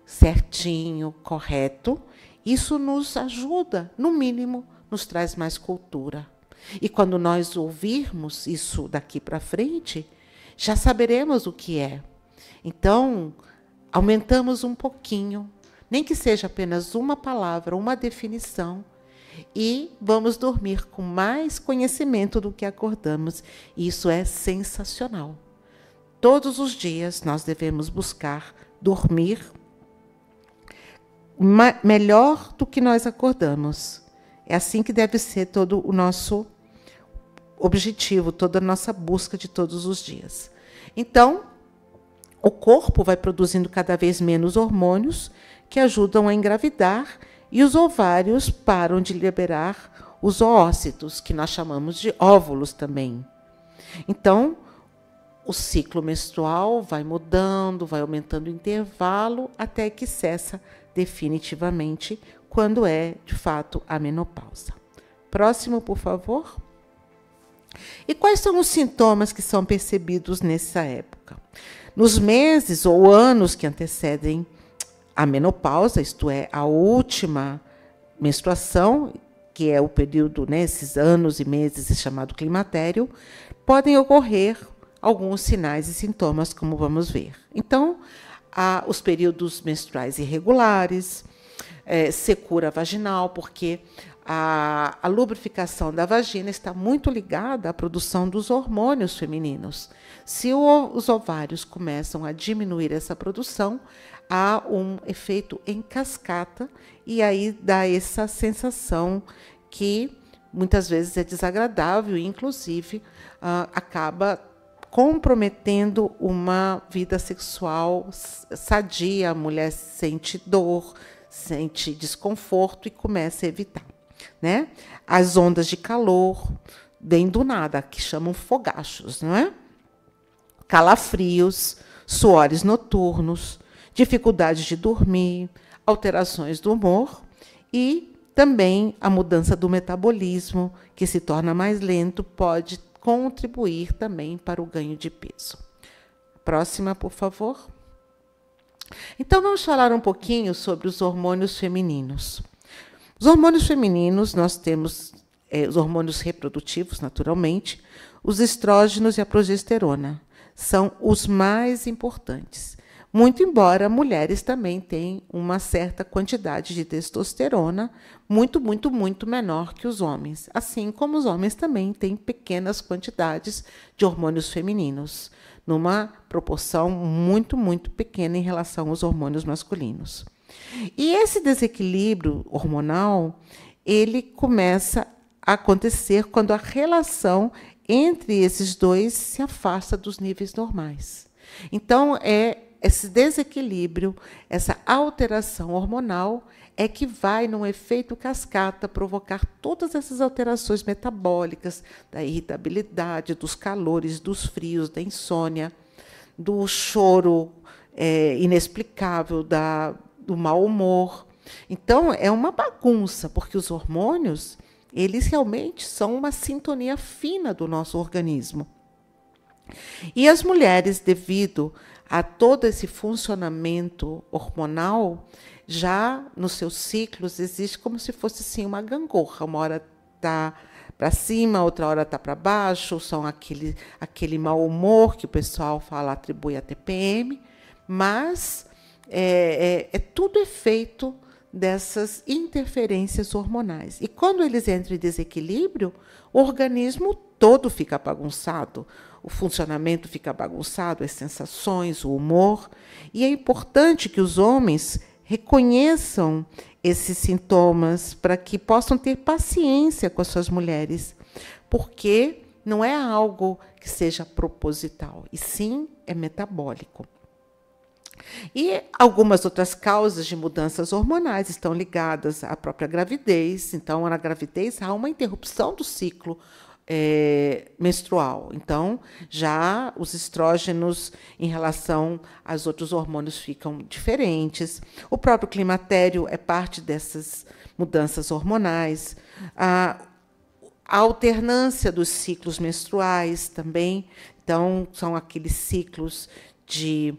certinho, correto, isso nos ajuda, no mínimo, nos traz mais cultura. E quando nós ouvirmos isso daqui para frente, já saberemos o que é. Então, aumentamos um pouquinho, nem que seja apenas uma palavra, uma definição, e vamos dormir com mais conhecimento do que acordamos. E isso é sensacional. Todos os dias nós devemos buscar dormir melhor do que nós acordamos. É assim que deve ser todo o nosso objetivo, toda a nossa busca de todos os dias. Então, o corpo vai produzindo cada vez menos hormônios que ajudam a engravidar e os ovários param de liberar os oócitos, que nós chamamos de óvulos também. Então, o ciclo menstrual vai mudando, vai aumentando o intervalo até que cessa definitivamente quando é, de fato, a menopausa. Próximo, por favor. E quais são os sintomas que são percebidos nessa época? Nos meses ou anos que antecedem a menopausa, isto é, a última menstruação, que é o período, né, esses anos e meses chamado climatério, podem ocorrer alguns sinais e sintomas, como vamos ver. Então, há os períodos menstruais irregulares, secura vaginal, porque a lubrificação da vagina está muito ligada à produção dos hormônios femininos. Se os ovários começam a diminuir essa produção, há um efeito em cascata e aí dá essa sensação que muitas vezes é desagradável e, inclusive, acaba comprometendo uma vida sexual sadia. A mulher sente dor, sente desconforto e começa a evitar, né? As ondas de calor, bem do nada, que chamam fogachos, não é? Calafrios, suores noturnos, dificuldade de dormir, alterações do humor e também a mudança do metabolismo, que se torna mais lento, pode contribuir também para o ganho de peso. Próxima, por favor. Então, vamos falar um pouquinho sobre os hormônios femininos. Os hormônios femininos, nós temos os hormônios reprodutivos, naturalmente, os estrógenos e a progesterona. São os mais importantes. Muito embora mulheres também tenham uma certa quantidade de testosterona, muito menor que os homens. Assim como os homens também têm pequenas quantidades de hormônios femininos, numa proporção muito pequena em relação aos hormônios masculinos. E esse desequilíbrio hormonal, ele começa a acontecer quando a relação entre esses dois se afasta dos níveis normais. Então, esse desequilíbrio, essa alteração hormonal, é que vai, num efeito cascata, provocar todas essas alterações metabólicas, da irritabilidade, dos calores, dos frios, da insônia, do choro inexplicável, do mau humor. Então, é uma bagunça, porque os hormônios, eles realmente são uma sintonia fina do nosso organismo. E as mulheres, devido a todo esse funcionamento hormonal, já nos seus ciclos existe como se fosse assim, uma gangorra. Uma hora está para cima, outra hora está para baixo, são aquele mau humor que o pessoal atribui a TPM, mas tudo efeito dessas interferências hormonais. E quando eles entram em desequilíbrio, o organismo todo fica bagunçado, o funcionamento fica bagunçado, as sensações, o humor. E é importante que os homens reconheçam esses sintomas para que possam ter paciência com as suas mulheres, porque não é algo que seja proposital, e sim é metabólico. E algumas outras causas de mudanças hormonais estão ligadas à própria gravidez. Então, na gravidez, há uma interrupção do ciclo menstrual. Então, já os estrógenos, em relação aos outros hormônios, ficam diferentes. O próprio climatério é parte dessas mudanças hormonais. A alternância dos ciclos menstruais também. Então, são aqueles ciclos de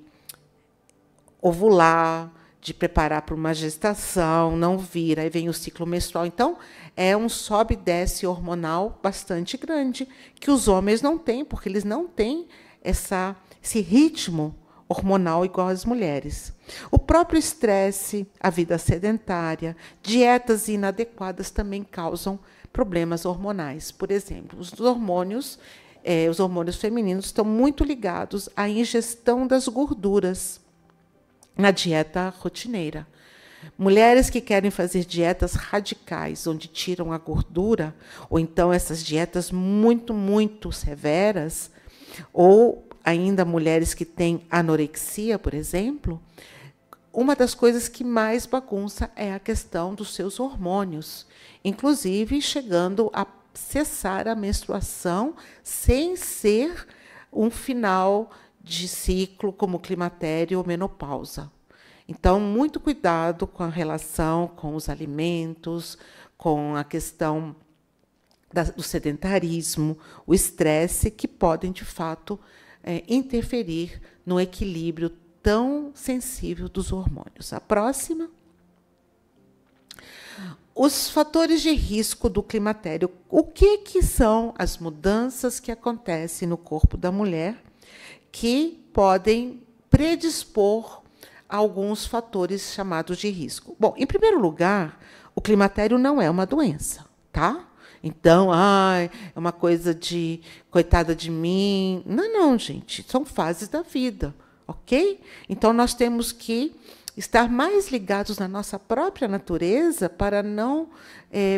ovular, de preparar para uma gestação, não vir, aí vem o ciclo menstrual. Então, é um sobe e desce hormonal bastante grande, que os homens não têm, porque eles não têm esse ritmo hormonal igual às mulheres. O próprio estresse, a vida sedentária, dietas inadequadas também causam problemas hormonais. Por exemplo, os hormônios femininos estão muito ligados à ingestão das gorduras na dieta rotineira. Mulheres que querem fazer dietas radicais, onde tiram a gordura, ou então essas dietas muito severas, ou ainda mulheres que têm anorexia, por exemplo, uma das coisas que mais bagunça é a questão dos seus hormônios, inclusive chegando a cessar a menstruação sem ser um final de ciclo como climatério ou menopausa. Então, muito cuidado com a relação com os alimentos, com a questão do sedentarismo, o estresse, que podem, de fato, interferir no equilíbrio tão sensível dos hormônios. A próxima. Os fatores de risco do climatério. O que são as mudanças que acontecem no corpo da mulher que podem predispor a alguns fatores chamados de risco? Bom, em primeiro lugar, o climatério não é uma doença, tá? Então, é uma coisa de coitada de mim. Não, gente, são fases da vida, ok? Então, nós temos que estar mais ligados na nossa própria natureza para não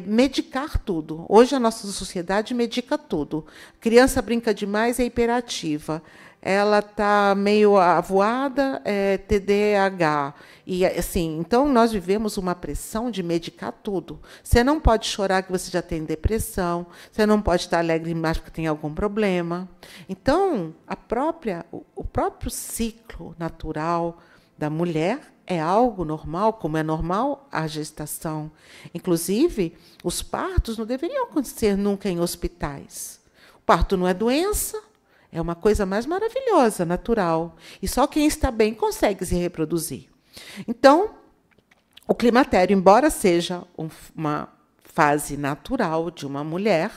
medicar tudo. Hoje, a nossa sociedade medica tudo. A criança brinca demais, é hiperativa. Ela está meio avoada, é TDAH. E, assim, então, nós vivemos uma pressão de medicar tudo. Você não pode chorar que você já tem depressão, você não pode estar alegre mais porque tem algum problema. Então, o próprio ciclo natural da mulher é algo normal, como é normal a gestação. Inclusive, os partos não deveriam acontecer nunca em hospitais. O parto não é doença, é uma coisa mais maravilhosa, natural. E só quem está bem consegue se reproduzir. Então, o climatério, embora seja uma fase natural de uma mulher,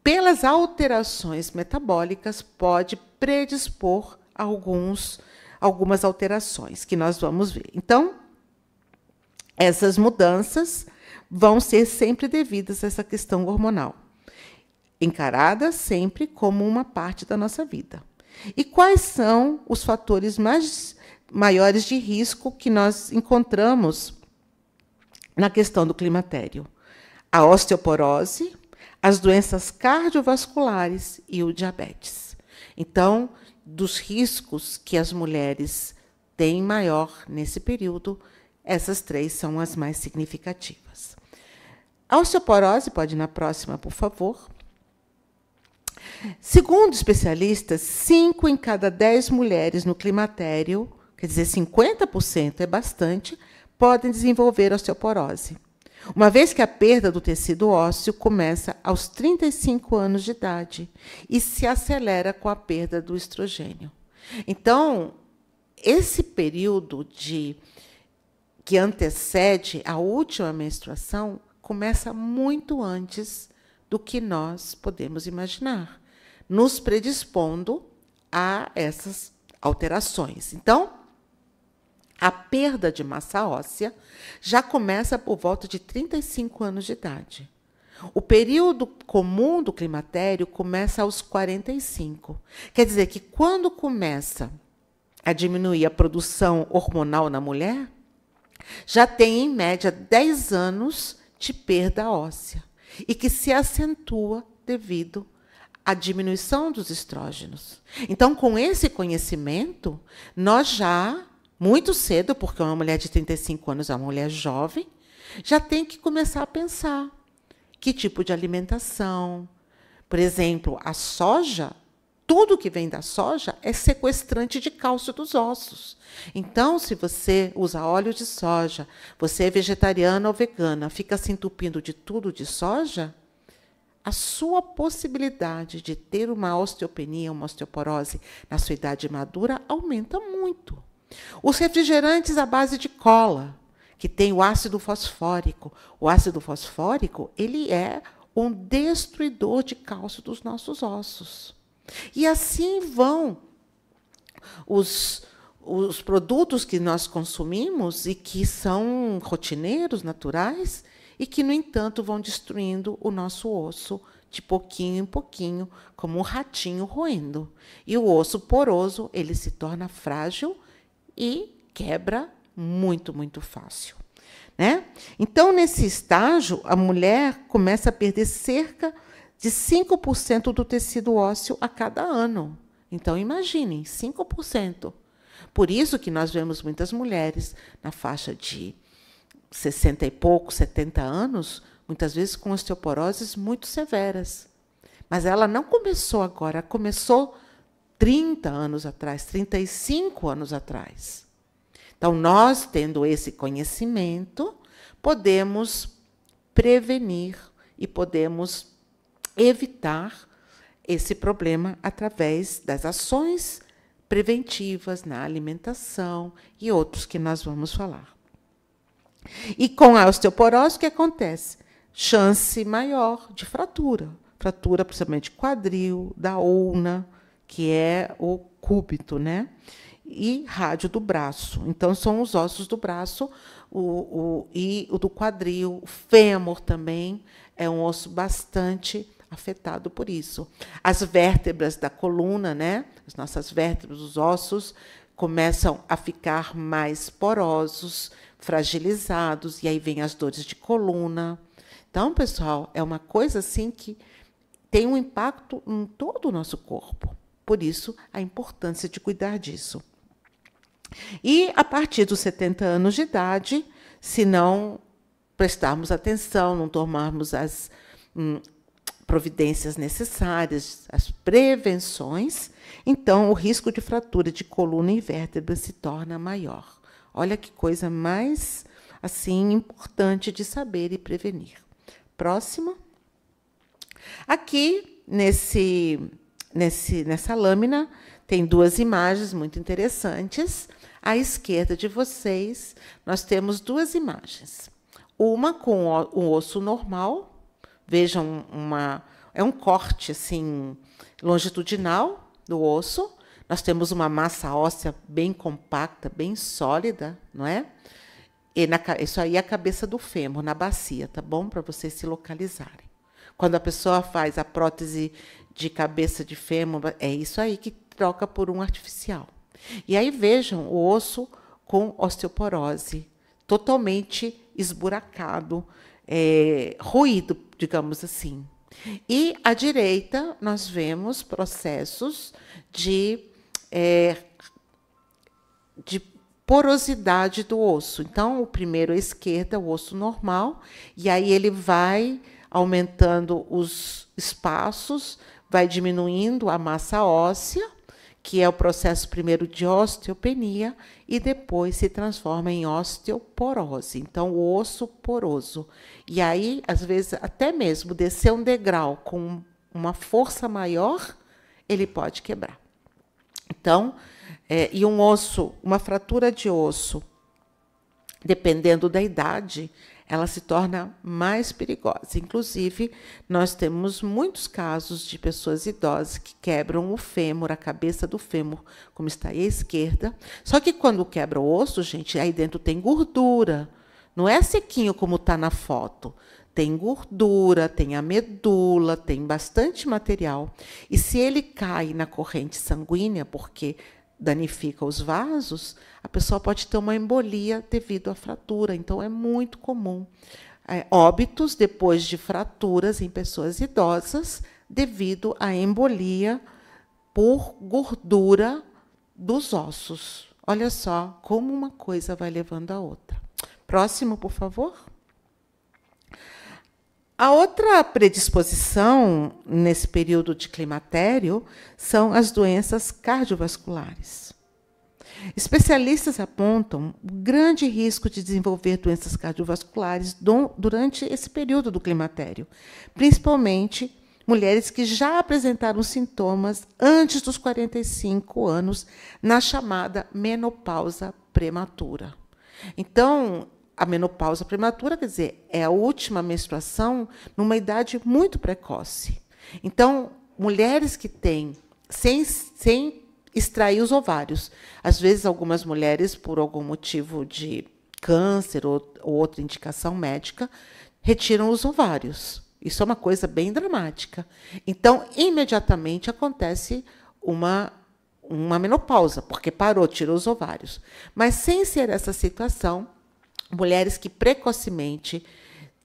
pelas alterações metabólicas, pode predispor algumas alterações que nós vamos ver. Então, essas mudanças vão ser sempre devidas a essa questão hormonal, encarada sempre como uma parte da nossa vida. E quais são os fatores maiores de risco que nós encontramos na questão do climatério? A osteoporose, as doenças cardiovasculares e o diabetes. Então, dos riscos que as mulheres têm maior nesse período, essas três são as mais significativas. A osteoporose, pode ir na próxima, por favor. Segundo especialistas, 5 em cada 10 mulheres no climatério, quer dizer, 50% é bastante, podem desenvolver osteoporose. Uma vez que a perda do tecido ósseo começa aos 35 anos de idade e se acelera com a perda do estrogênio. Então, esse período que antecede a última menstruação começa muito antes do que nós podemos imaginar, nos predispondo a essas alterações. Então, a perda de massa óssea já começa por volta de 35 anos de idade. O período comum do climatério começa aos 45. Quer dizer que, quando começa a diminuir a produção hormonal na mulher, já tem, em média, 10 anos de perda óssea, e que se acentua devido à diminuição dos estrógenos. Então, com esse conhecimento, nós já, muito cedo, porque uma mulher de 35 anos é uma mulher jovem, já tem que começar a pensar que tipo de alimentação. Por exemplo, a soja, tudo que vem da soja é sequestrante de cálcio dos ossos. Então, se você usa óleo de soja, você é vegetariana ou vegana, fica se entupindo de tudo de soja, a sua possibilidade de ter uma osteopenia, uma osteoporose na sua idade madura aumenta muito. Os refrigerantes à base de cola, que tem o ácido fosfórico. O ácido fosfórico, ele é um destruidor de cálcio dos nossos ossos. E assim vão os produtos que nós consumimos e que são rotineiros, naturais, e que, no entanto, vão destruindo o nosso osso de pouquinho em pouquinho, como um ratinho roendo. E o osso poroso, ele se torna frágil e quebra muito, muito fácil, né? Então, nesse estágio, a mulher começa a perder cerca de 5% do tecido ósseo a cada ano. Então, imaginem, 5%. Por isso que nós vemos muitas mulheres na faixa de 60 e pouco, 70 anos, muitas vezes com osteoporoses muito severas. Mas ela não começou agora, começou 30 anos atrás, 35 anos atrás. Então, nós, tendo esse conhecimento, podemos prevenir e podemos evitar esse problema através das ações preventivas na alimentação e outros que nós vamos falar. E com a osteoporose, o que acontece? Chance maior de fratura. Fratura, principalmente quadril, da ulna, que é o cúbito, né? E rádio do braço. Então, são os ossos do braço e o do quadril. O fêmur também é um osso bastante afetado por isso. As vértebras da coluna, né? As nossas vértebras, os ossos, começam a ficar mais porosos, fragilizados, e aí vem as dores de coluna. Então, pessoal, é uma coisa assim que tem um impacto em todo o nosso corpo. Por isso, a importância de cuidar disso. E, a partir dos 70 anos de idade, se não prestarmos atenção, não tomarmos as providências necessárias, as prevenções, então o risco de fratura de coluna e vértebra se torna maior. Olha que coisa mais assim importante de saber e prevenir. Próximo. Aqui, nessa lâmina, tem duas imagens muito interessantes. À esquerda de vocês, nós temos duas imagens. Uma com o osso normal. Vejam, é um corte assim, longitudinal do osso. Nós temos uma massa óssea bem compacta, bem sólida, não é? E isso aí é a cabeça do fêmur, na bacia, tá bom? Para vocês se localizarem. Quando a pessoa faz a prótese de cabeça de fêmur, é isso aí que troca por um artificial. E aí vejam o osso com osteoporose, totalmente esburacado, ruído, digamos assim. E à direita nós vemos processos de porosidade do osso. Então, o primeiro à esquerda, o osso normal, e aí ele vai aumentando os espaços, vai diminuindo a massa óssea, que é o processo primeiro de osteopenia, e depois se transforma em osteoporose. Então, o osso poroso. E aí, às vezes, até mesmo descer um degrau com uma força maior, ele pode quebrar. Então, e uma fratura de osso, dependendo da idade, ela se torna mais perigosa. Inclusive, nós temos muitos casos de pessoas idosas que quebram o fêmur, a cabeça do fêmur, como está aí à esquerda. Só que quando quebra o osso, gente, aí dentro tem gordura. Não é sequinho como está na foto. Tem gordura, tem a medula, tem bastante material. E se ele cai na corrente sanguínea, porque danifica os vasos, a pessoa pode ter uma embolia devido à fratura. Então, é muito comum óbitos depois de fraturas em pessoas idosas devido à embolia por gordura dos ossos. Olha só como uma coisa vai levando a outra. Próximo, por favor. A outra predisposição nesse período de climatério são as doenças cardiovasculares. Especialistas apontam o grande risco de desenvolver doenças cardiovasculares durante esse período do climatério, principalmente mulheres que já apresentaram sintomas antes dos 45 anos, na chamada menopausa prematura. Então, a menopausa prematura, quer dizer, é a última menstruação numa idade muito precoce. Então, mulheres que têm, sem extrair os ovários, às vezes algumas mulheres, por algum motivo de câncer ou outra indicação médica, retiram os ovários. Isso é uma coisa bem dramática. Então, imediatamente acontece uma menopausa, porque parou, tirou os ovários. Mas, sem ser essa situação, mulheres que precocemente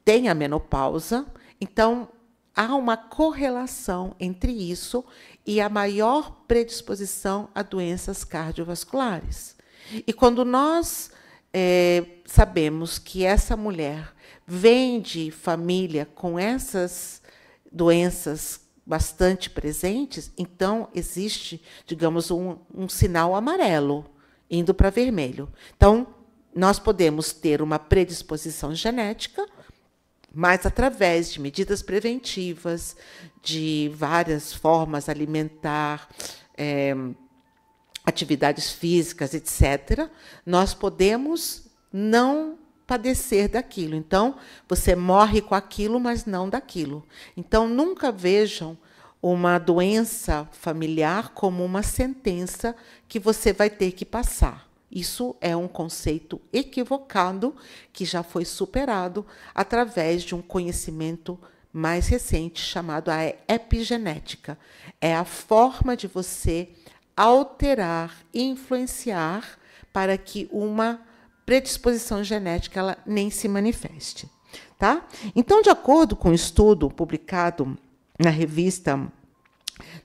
têm a menopausa, então há uma correlação entre isso e a maior predisposição a doenças cardiovasculares. E quando nós sabemos que essa mulher vem de família com essas doenças bastante presentes, então existe, digamos, um sinal amarelo indo para vermelho. Então, nós podemos ter uma predisposição genética, mas através de medidas preventivas, de várias formas alimentar, atividades físicas, etc., nós podemos não padecer daquilo. Então, você morre com aquilo, mas não daquilo. Então, nunca vejam uma doença familiar como uma sentença que você vai ter que passar. Isso é um conceito equivocado que já foi superado através de um conhecimento mais recente chamado a epigenética. É a forma de você alterar, influenciar para que uma predisposição genética ela nem se manifeste. Tá? Então, de acordo com um estudo publicado na revista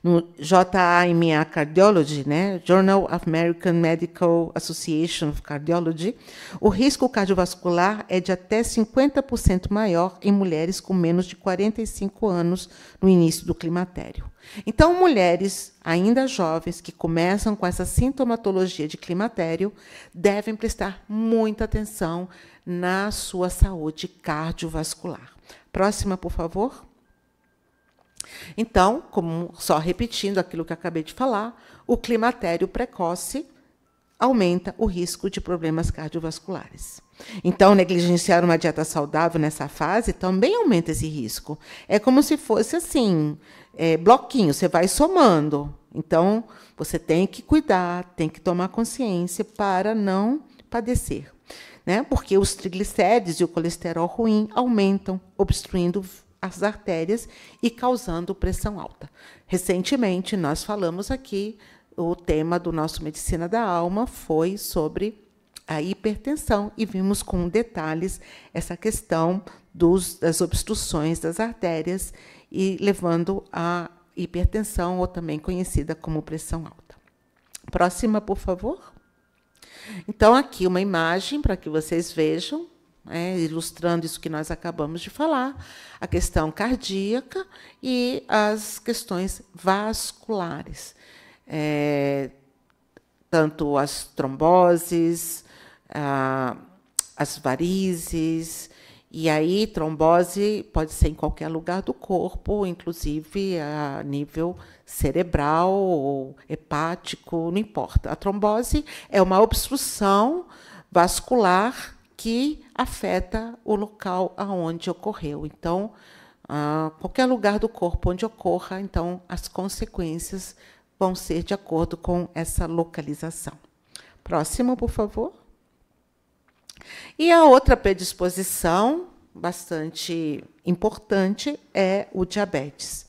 no JAMA Cardiology, né, Journal of American Medical Association of Cardiology, o risco cardiovascular é de até 50% maior em mulheres com menos de 45 anos no início do climatério. Então, mulheres ainda jovens que começam com essa sintomatologia de climatério devem prestar muita atenção na sua saúde cardiovascular. Próxima, por favor. Então, só repetindo aquilo que eu acabei de falar, o climatério precoce aumenta o risco de problemas cardiovasculares. Então, negligenciar uma dieta saudável nessa fase também aumenta esse risco. É como se fosse assim, bloquinho, você vai somando. Então, você tem que cuidar, tem que tomar consciência para não padecer, né? Porque os triglicérides e o colesterol ruim aumentam, obstruindo as artérias e causando pressão alta. Recentemente, nós falamos aqui, o tema do nosso Medicina da Alma foi sobre a hipertensão e vimos com detalhes essa questão das obstruções das artérias e levando à hipertensão, ou também conhecida como pressão alta. Próxima, por favor. Então, aqui uma imagem para que vocês vejam, ilustrando isso que nós acabamos de falar, a questão cardíaca e as questões vasculares. Tanto as tromboses, as varizes, e aí trombose pode ser em qualquer lugar do corpo, inclusive a nível cerebral ou hepático, não importa. A trombose é uma obstrução vascular que afeta o local aonde ocorreu. Então, qualquer lugar do corpo onde ocorra, então as consequências vão ser de acordo com essa localização. Próximo, por favor. E a outra predisposição bastante importante é o diabetes,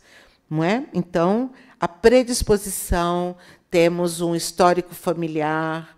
não é? Então, a predisposição, temos um histórico familiar,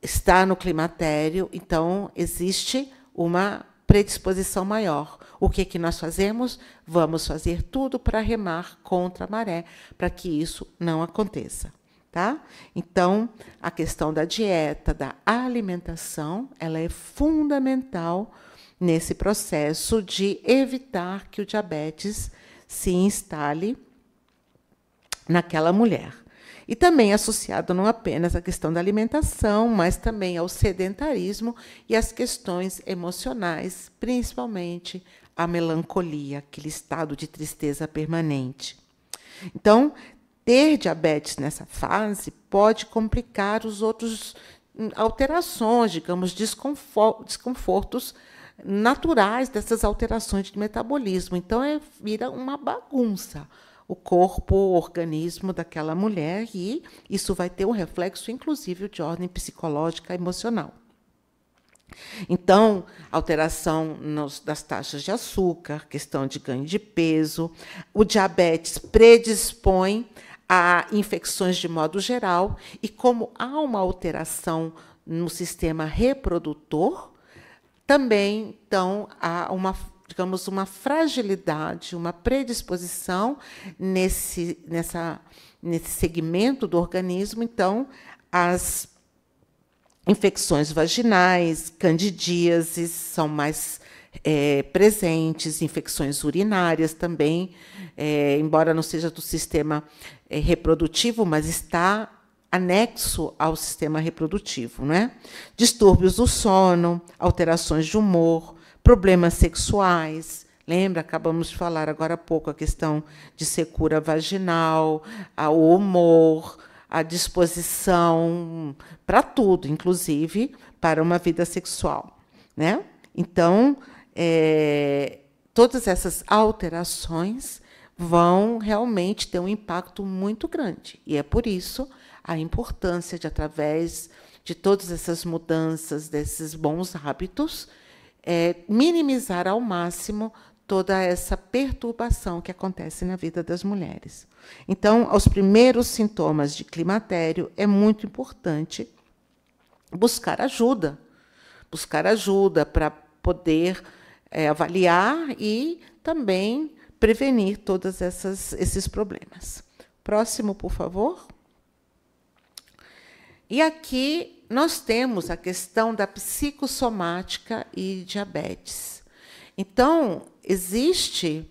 está no climatério, então existe uma predisposição maior. O que nós fazemos? Vamos fazer tudo para remar contra a maré, para que isso não aconteça. Tá? Então, a questão da dieta, da alimentação, ela é fundamental nesse processo de evitar que o diabetes se instale naquela mulher. E também associado não apenas à questão da alimentação, mas também ao sedentarismo e às questões emocionais, principalmente a melancolia, aquele estado de tristeza permanente. Então, ter diabetes nessa fase pode complicar os outros alterações, digamos, desconfortos naturais dessas alterações de metabolismo. Então, vira uma bagunça o corpo, o organismo daquela mulher, e isso vai ter um reflexo, inclusive, de ordem psicológica e emocional. Então, alteração das taxas de açúcar, questão de ganho de peso, o diabetes predispõe a infecções de modo geral, e como há uma alteração no sistema reprodutor, também então, há uma digamos, uma fragilidade, uma predisposição nesse segmento do organismo. Então, as infecções vaginais, candidíases são mais presentes, infecções urinárias também, embora não seja do sistema reprodutivo, mas está anexo ao sistema reprodutivo, não é? Distúrbios do sono, alterações de humor, problemas sexuais. Lembra? Acabamos de falar agora há pouco a questão de secura vaginal, o humor, a disposição para tudo, inclusive para uma vida sexual, né? Então, todas essas alterações vão realmente ter um impacto muito grande. E é por isso a importância de, através de todas essas mudanças, desses bons hábitos, minimizar ao máximo toda essa perturbação que acontece na vida das mulheres. Então, aos primeiros sintomas de climatério, é muito importante buscar ajuda para poder avaliar e também prevenir todos esses problemas. Próximo, por favor. E aqui nós temos a questão da psicossomática e diabetes. Então, existe,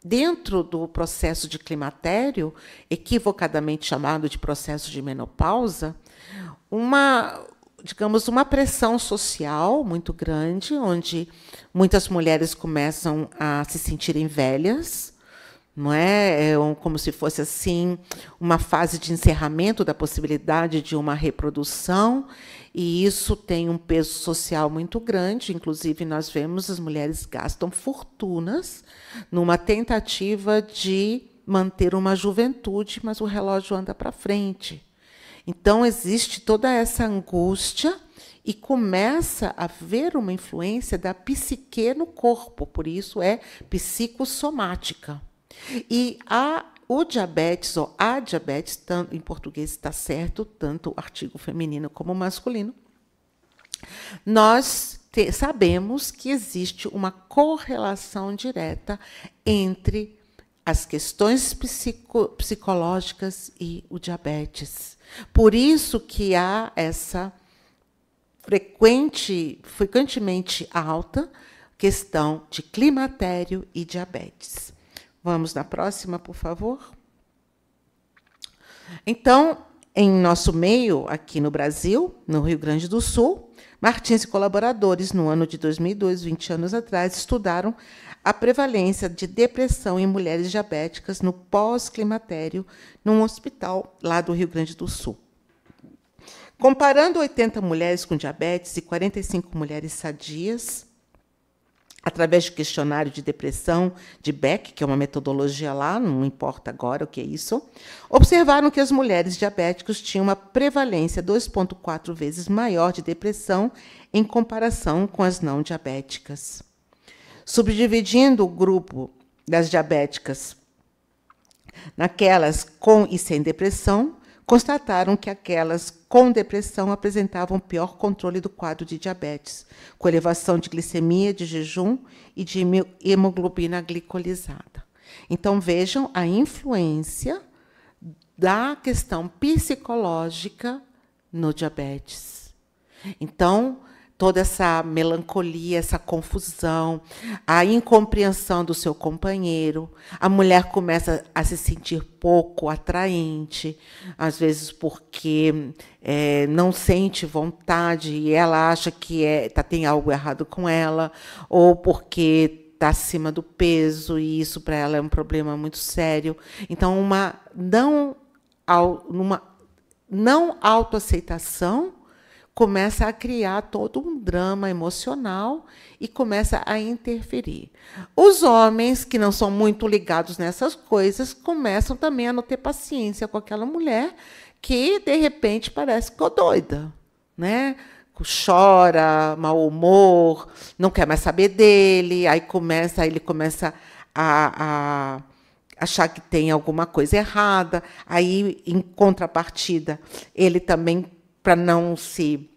dentro do processo de climatério, equivocadamente chamado de processo de menopausa, uma pressão social muito grande, onde muitas mulheres começam a se sentirem velhas, não é? Como se fosse assim uma fase de encerramento da possibilidade de uma reprodução, e isso tem um peso social muito grande. Inclusive, nós vemos as mulheres gastam fortunas numa tentativa de manter uma juventude, mas o relógio anda para frente. Então, existe toda essa angústia e começa a haver uma influência da psique no corpo, por isso é psicossomática. E o diabetes, ou a diabetes, tanto, em português está certo, tanto o artigo feminino como o masculino, nós sabemos que existe uma correlação direta entre as questões psicológicas e o diabetes. Por isso que há essa frequentemente alta questão de climatério e diabetes. Vamos na próxima, por favor. Então, em nosso meio, aqui no Brasil, no Rio Grande do Sul, Martins e colaboradores, no ano de 2002, 20 anos atrás, estudaram a prevalência de depressão em mulheres diabéticas no pós-climatério, num hospital lá do Rio Grande do Sul. Comparando 80 mulheres com diabetes e 45 mulheres sadias, através de questionário de depressão de Beck, que é uma metodologia lá, não importa agora o que é isso, observaram que as mulheres diabéticas tinham uma prevalência 2,4 vezes maior de depressão em comparação com as não diabéticas. Subdividindo o grupo das diabéticas naquelas com e sem depressão, constataram que aquelas com depressão apresentavam pior controle do quadro de diabetes, com elevação de glicemia, de jejum e de hemoglobina glicolizada. Então, vejam a influência da questão psicológica no diabetes. Então, toda essa melancolia, essa confusão, a incompreensão do seu companheiro, a mulher começa a se sentir pouco atraente, às vezes porque não sente vontade e ela acha que tem algo errado com ela, ou porque está acima do peso e isso para ela é um problema muito sério. Então, uma não autoaceitação começa a criar todo um drama emocional e começa a interferir. Os homens, que não são muito ligados nessas coisas, começam também a não ter paciência com aquela mulher que, de repente, parece que ficou doida, né? Chora, mau humor, não quer mais saber dele, aí ele começa a achar que tem alguma coisa errada, aí, em contrapartida, ele também, para não se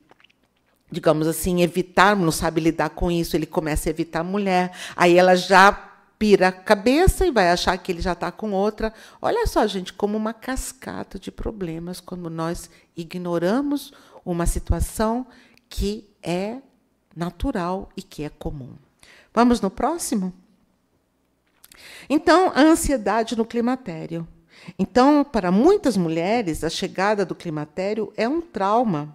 digamos assim, evitar, não sabe lidar com isso, ele começa a evitar a mulher, aí ela já pira a cabeça e vai achar que ele já está com outra. Olha só, gente, como uma cascata de problemas quando nós ignoramos uma situação que é natural e que é comum. Vamos no próximo? Então, a ansiedade no climatério. Então, para muitas mulheres, a chegada do climatério é um trauma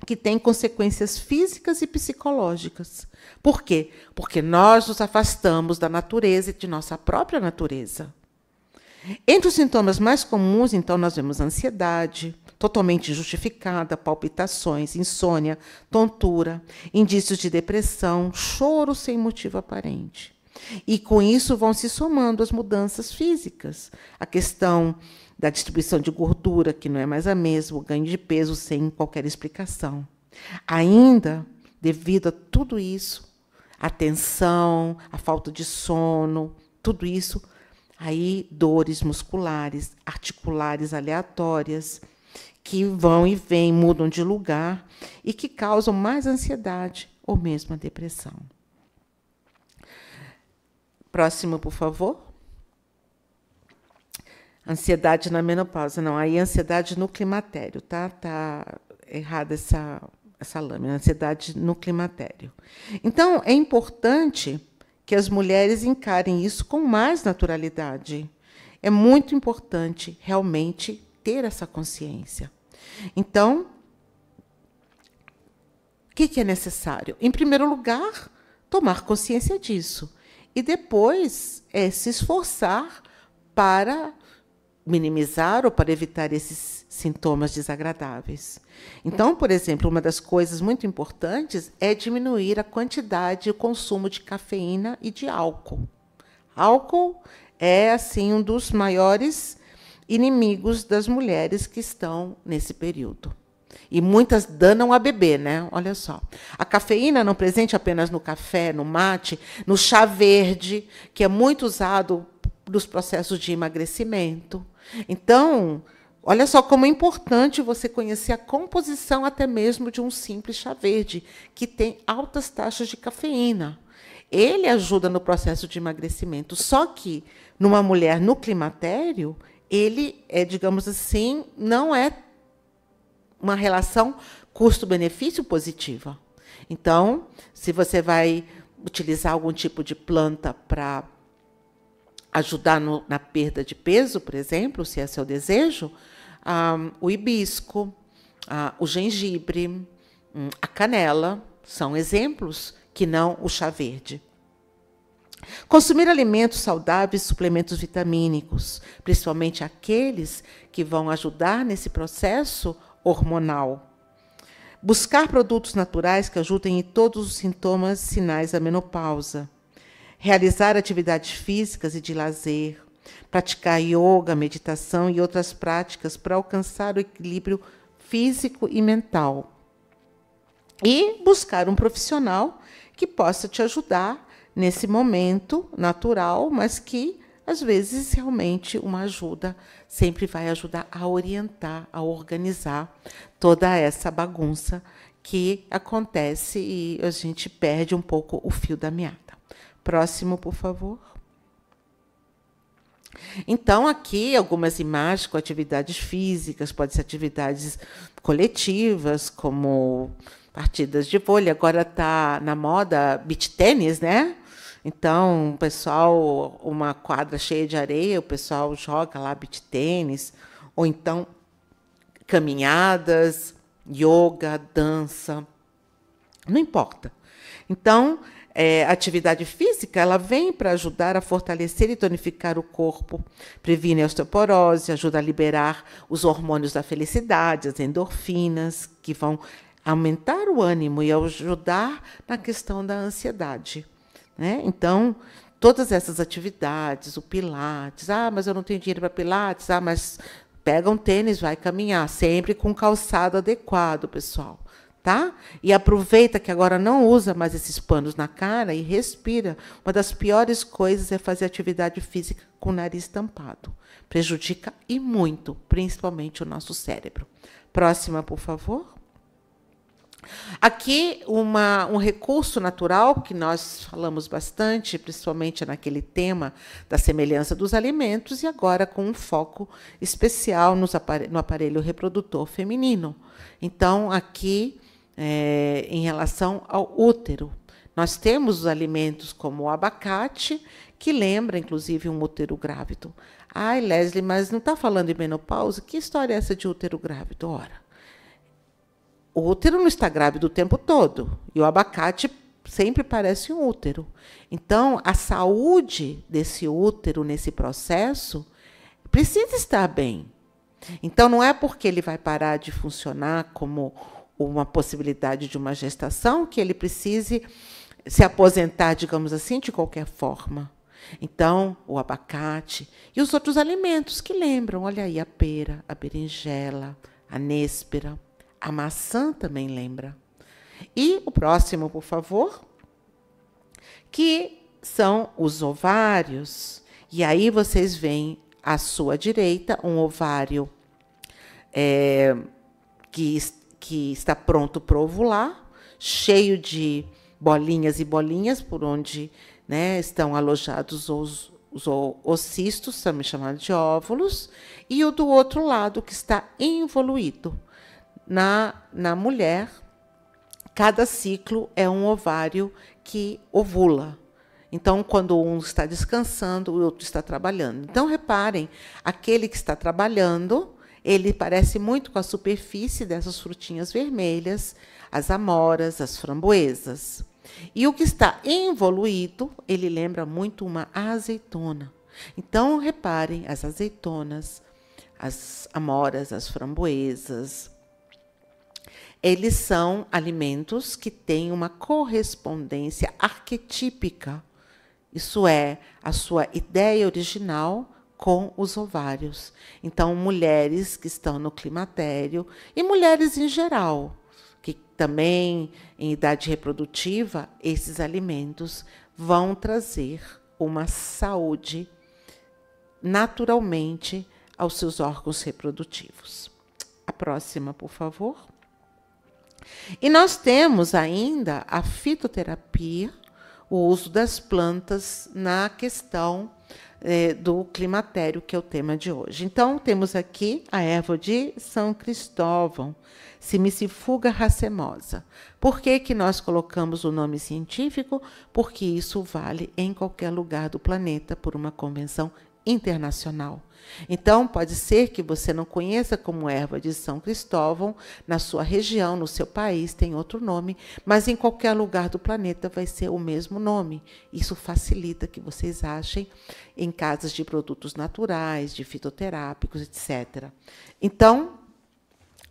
que tem consequências físicas e psicológicas. Por quê? Porque nós nos afastamos da natureza e de nossa própria natureza. Entre os sintomas mais comuns, então, nós vemos ansiedade, totalmente justificada, palpitações, insônia, tontura, indícios de depressão, choro sem motivo aparente. E, com isso, vão se somando as mudanças físicas. A questão da distribuição de gordura, que não é mais a mesma, o ganho de peso sem qualquer explicação. Ainda, devido a tudo isso, a tensão, a falta de sono, tudo isso, aí dores musculares, articulares aleatórias, que vão e vêm, mudam de lugar e que causam mais ansiedade ou mesmo a depressão. Próximo, por favor. Ansiedade na menopausa. Não, aí ansiedade no climatério, tá? Tá errada essa lâmina. Ansiedade no climatério. Então, é importante que as mulheres encarem isso com mais naturalidade. É muito importante, realmente, ter essa consciência. Então, o que é necessário? Em primeiro lugar, tomar consciência disso. E depois se esforçar para minimizar ou para evitar esses sintomas desagradáveis. Então, por exemplo, uma das coisas muito importantes é diminuir a quantidade e o consumo de cafeína e de álcool. Álcool é, assim, um dos maiores inimigos das mulheres que estão nesse período. E muitas danam a beber, né? Olha só. A cafeína não presente apenas no café, no mate, no chá verde, que é muito usado nos processos de emagrecimento. Então, olha só como é importante você conhecer a composição até mesmo de um simples chá verde, que tem altas taxas de cafeína. Ele ajuda no processo de emagrecimento, só que numa mulher no climatério, ele digamos assim, não é uma relação custo-benefício positiva. Então, se você vai utilizar algum tipo de planta para ajudar na perda de peso, por exemplo, se é seu desejo, o hibisco, o gengibre, a canela, são exemplos que não o chá verde. Consumir alimentos saudáveis, suplementos vitamínicos, principalmente aqueles que vão ajudar nesse processo hormonal. Buscar produtos naturais que ajudem em todos os sintomas e sinais da menopausa. Realizar atividades físicas e de lazer. Praticar yoga, meditação e outras práticas para alcançar o equilíbrio físico e mental. E buscar um profissional que possa te ajudar nesse momento natural, mas que, às vezes, realmente uma ajuda sempre vai ajudar a orientar, a organizar toda essa bagunça que acontece e a gente perde um pouco o fio da meada. Próximo, por favor. Então, aqui, algumas imagens com atividades físicas, pode ser atividades coletivas, como partidas de vôlei. Agora está na moda beach tênis, né? Então, o pessoal, uma quadra cheia de areia, o pessoal joga lá beach tênis, ou então caminhadas, yoga, dança, não importa. Então, a atividade física ela vem para ajudar a fortalecer e tonificar o corpo, previne a osteoporose, ajuda a liberar os hormônios da felicidade, as endorfinas, que vão aumentar o ânimo e ajudar na questão da ansiedade. Né? Então, todas essas atividades, o pilates, mas eu não tenho dinheiro para pilates, mas pega um tênis, vai caminhar, sempre com calçado adequado, pessoal. Tá? E aproveita que agora não usa mais esses panos na cara e respira. Uma das piores coisas é fazer atividade física com o nariz tampado. Prejudica e muito, principalmente o nosso cérebro. Próxima, por favor. Aqui, um recurso natural que nós falamos bastante, principalmente naquele tema da semelhança dos alimentos, e agora com um foco especial no aparelho reprodutor feminino. Então, aqui, em relação ao útero, nós temos os alimentos como o abacate, que lembra, inclusive, um útero grávido. Ai, Leslie, mas não está falando de menopausa? Que história é essa de útero grávido? Ora, o útero não está grávido o tempo todo. E o abacate sempre parece um útero. Então, a saúde desse útero nesse processo precisa estar bem. Então, não é porque ele vai parar de funcionar como uma possibilidade de uma gestação que ele precise se aposentar, digamos assim, de qualquer forma. Então, o abacate e os outros alimentos que lembram, olha aí, a pera, a berinjela, a nêspera, a maçã também lembra. E o próximo, por favor, que são os ovários. E aí vocês veem à sua direita um ovário que está pronto para ovular, cheio de bolinhas e bolinhas por onde, né, estão alojados os cistos, também chamados de óvulos, e o do outro lado que está involuído. Na mulher, cada ciclo é um ovário que ovula. Então, quando um está descansando, o outro está trabalhando. Então, reparem, aquele que está trabalhando, ele parece muito com a superfície dessas frutinhas vermelhas, as amoras, as framboesas. E o que está involuído, ele lembra muito uma azeitona. Então, reparem, as azeitonas, as amoras, as framboesas, eles são alimentos que têm uma correspondência arquetípica. Isso é, a sua ideia original com os ovários. Então, mulheres que estão no climatério e mulheres em geral, que também em idade reprodutiva, esses alimentos vão trazer uma saúde naturalmente aos seus órgãos reprodutivos. A próxima, por favor. E nós temos ainda a fitoterapia, o uso das plantas na questão do climatério, que é o tema de hoje. Então, temos aqui a erva de São Cristóvão, Simicifuga racemosa. Por que nós colocamos o nome científico? Porque isso vale em qualquer lugar do planeta por uma convenção internacional. Então, pode ser que você não conheça como erva de São Cristóvão, na sua região, no seu país, tem outro nome, mas em qualquer lugar do planeta vai ser o mesmo nome. Isso facilita que vocês achem em casas de produtos naturais, de fitoterápicos, etc. Então,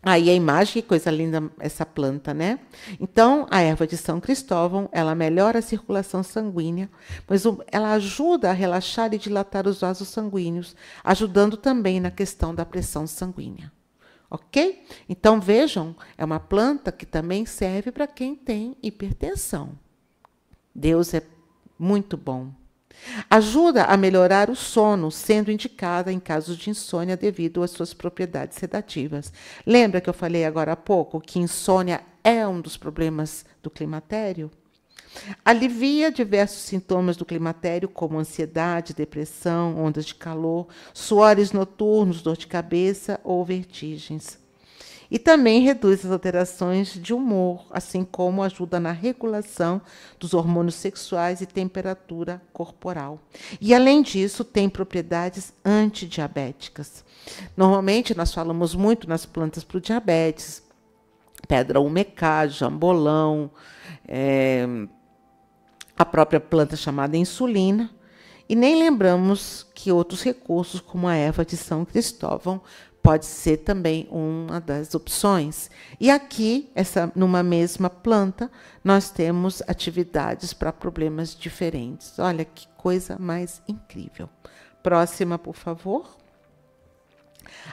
aí a imagem, que coisa linda essa planta, né? Então, a erva de São Cristóvão, ela melhora a circulação sanguínea, mas ela ajuda a relaxar e dilatar os vasos sanguíneos, ajudando também na questão da pressão sanguínea. Ok? Então, vejam, é uma planta que também serve para quem tem hipertensão. Deus é muito bom. Ajuda a melhorar o sono, sendo indicada em casos de insônia devido às suas propriedades sedativas. Lembra que eu falei agora há pouco que insônia é um dos problemas do climatério? Alivia diversos sintomas do climatério, como ansiedade, depressão, ondas de calor, suores noturnos, dor de cabeça ou vertigens. E também reduz as alterações de humor, assim como ajuda na regulação dos hormônios sexuais e temperatura corporal. E, além disso, tem propriedades antidiabéticas. Normalmente, nós falamos muito nas plantas para o diabetes, pedra umecá, jambolão, a própria planta chamada insulina, e nem lembramos que outros recursos, como a erva de São Cristóvão, pode ser também uma das opções. E aqui, numa mesma planta, nós temos atividades para problemas diferentes. Olha que coisa mais incrível. Próxima, por favor.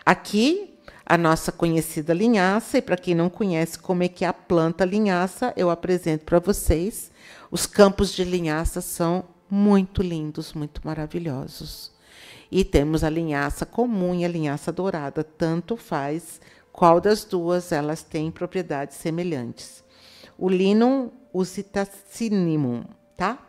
Aqui, a nossa conhecida linhaça, e para quem não conhece como é que é a planta linhaça, eu apresento para vocês. Os campos de linhaça são muito lindos, muito maravilhosos. E temos a linhaça comum e a linhaça dourada. Tanto faz qual das duas elas têm propriedades semelhantes. o Linum usitacinimum, tá?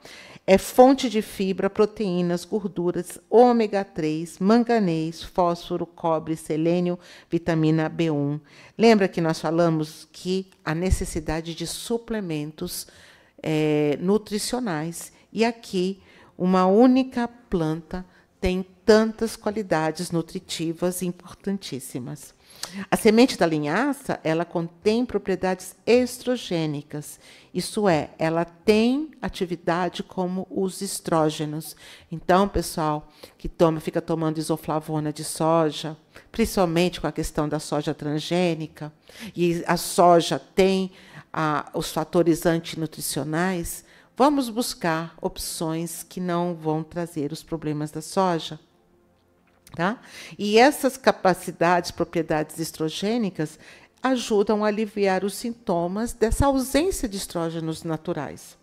É fonte de fibra, proteínas, gorduras, ômega 3, manganês, fósforo, cobre, selênio, vitamina B1. Lembra que nós falamos que a necessidade de suplementos nutricionais. E aqui, uma única planta tem tantas qualidades nutritivas importantíssimas. A semente da linhaça, ela contém propriedades estrogênicas. Isso é, ela tem atividade como os estrógenos. Então, pessoal que fica tomando isoflavona de soja, principalmente com a questão da soja transgênica, e a soja tem os fatores antinutricionais, vamos buscar opções que não vão trazer os problemas da soja. Tá? E essas capacidades, propriedades estrogênicas, ajudam a aliviar os sintomas dessa ausência de estrógenos naturais.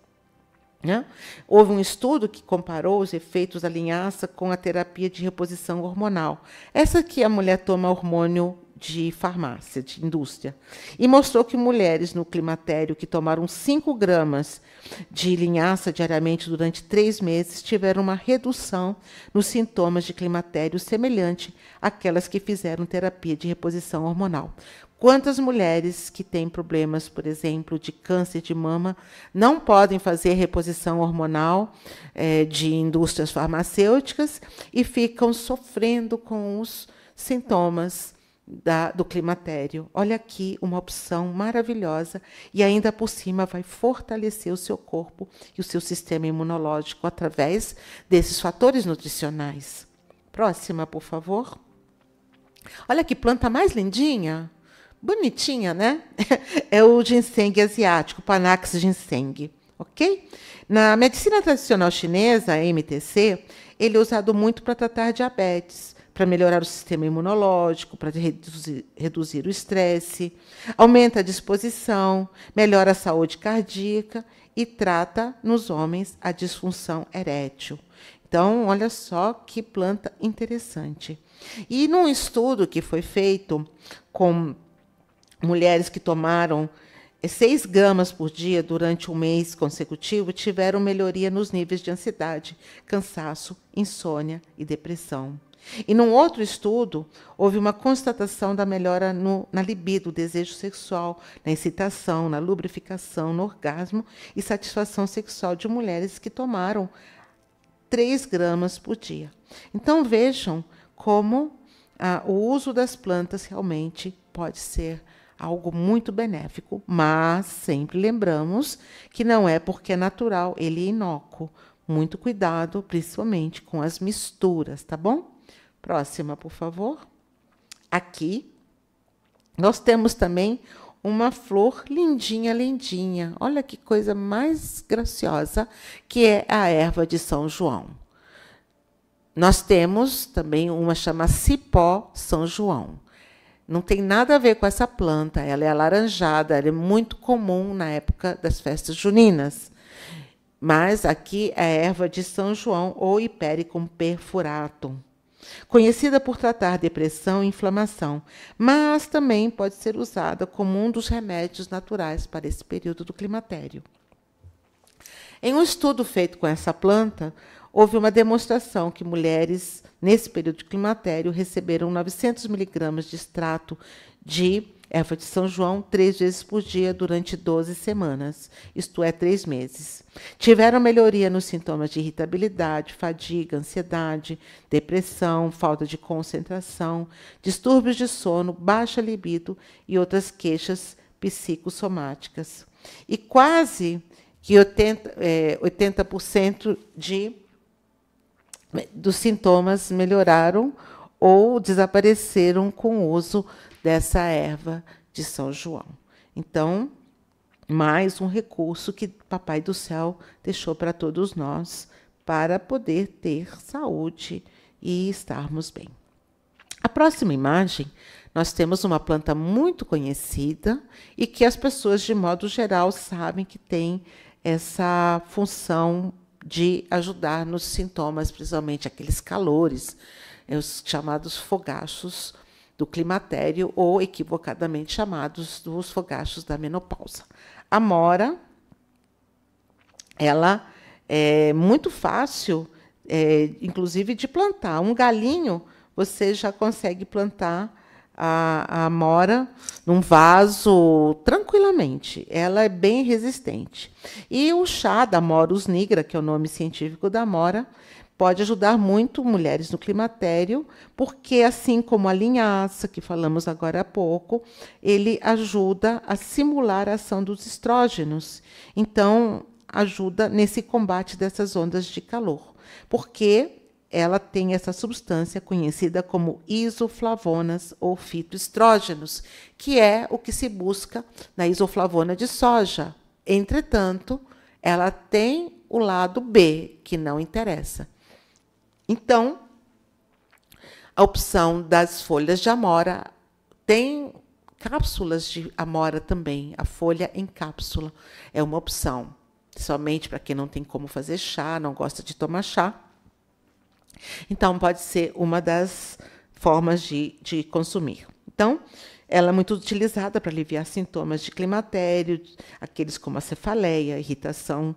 Né? Houve um estudo que comparou os efeitos da linhaça com a terapia de reposição hormonal. Essa que a mulher toma hormônio de farmácia, de indústria, e mostrou que mulheres no climatério que tomaram 5 gramas de linhaça diariamente durante 3 meses tiveram uma redução nos sintomas de climatério semelhante àquelas que fizeram terapia de reposição hormonal. Quantas mulheres que têm problemas, por exemplo, de câncer de mama, não podem fazer reposição hormonal de indústrias farmacêuticas e ficam sofrendo com os sintomas do climatério? Olha aqui uma opção maravilhosa e ainda por cima vai fortalecer o seu corpo e o seu sistema imunológico através desses fatores nutricionais. Próxima, por favor. Olha que planta mais lindinha. Bonitinha, né? É o ginseng asiático, Panax ginseng, ok? Na medicina tradicional chinesa, a MTC, ele é usado muito para tratar diabetes, para melhorar o sistema imunológico, para reduzir o estresse, aumenta a disposição, melhora a saúde cardíaca e trata nos homens a disfunção erétil. Então, olha só que planta interessante. E num estudo que foi feito com mulheres que tomaram 6 gramas por dia durante um mês consecutivo, tiveram melhoria nos níveis de ansiedade, cansaço, insônia e depressão. E num outro estudo, houve uma constatação da melhora na libido, desejo sexual, na excitação, na lubrificação, no orgasmo e satisfação sexual de mulheres que tomaram 3 gramas por dia. Então, vejam como o uso das plantas realmente pode ser algo muito benéfico, mas sempre lembramos que não é porque é natural, ele é inócuo. Muito cuidado, principalmente com as misturas, tá bom? Próxima, por favor. Aqui, nós temos também uma flor lindinha, lindinha. Olha que coisa mais graciosa, que é a erva de São João. Nós temos também uma chamada cipó São João. Não tem nada a ver com essa planta, ela é alaranjada, ela é muito comum na época das festas juninas. Mas aqui é a erva de São João ou Hipericum perfuratum, conhecida por tratar depressão e inflamação, mas também pode ser usada como um dos remédios naturais para esse período do climatério. Em um estudo feito com essa planta, houve uma demonstração que mulheres, nesse período de climatério, receberam 900 miligramas de extrato de erva de São João 3 vezes por dia durante 12 semanas, isto é, 3 meses. Tiveram melhoria nos sintomas de irritabilidade, fadiga, ansiedade, depressão, falta de concentração, distúrbios de sono, baixa libido e outras queixas psicossomáticas. E quase que 80% dos sintomas melhoraram ou desapareceram com o uso dessa erva de São João. Então, mais um recurso que Papai do Céu deixou para todos nós para poder ter saúde e estarmos bem. A próxima imagem, nós temos uma planta muito conhecida e que as pessoas, de modo geral, sabem que tem essa função de ajudar nos sintomas, principalmente aqueles calores, os chamados fogachos do climatério, ou equivocadamente chamados dos fogachos da menopausa. A amora, ela é muito fácil, inclusive, de plantar. Um galinho, você já consegue plantar a amora num vaso tranquilamente. Ela é bem resistente. E o chá da Morus nigra, que é o nome científico da amora, pode ajudar muito mulheres no climatério, porque, assim como a linhaça, que falamos agora há pouco, ele ajuda a simular a ação dos estrógenos. Então, ajuda nesse combate dessas ondas de calor, porque ela tem essa substância conhecida como isoflavonas ou fitoestrógenos, que é o que se busca na isoflavona de soja. Entretanto, ela tem o lado B, que não interessa. Então, a opção das folhas de amora tem cápsulas de amora também. A folha em cápsula é uma opção, somente para quem não tem como fazer chá, não gosta de tomar chá. Então, pode ser uma das formas de consumir. Então, ela é muito utilizada para aliviar sintomas de climatério, aqueles como a cefaleia, irritação,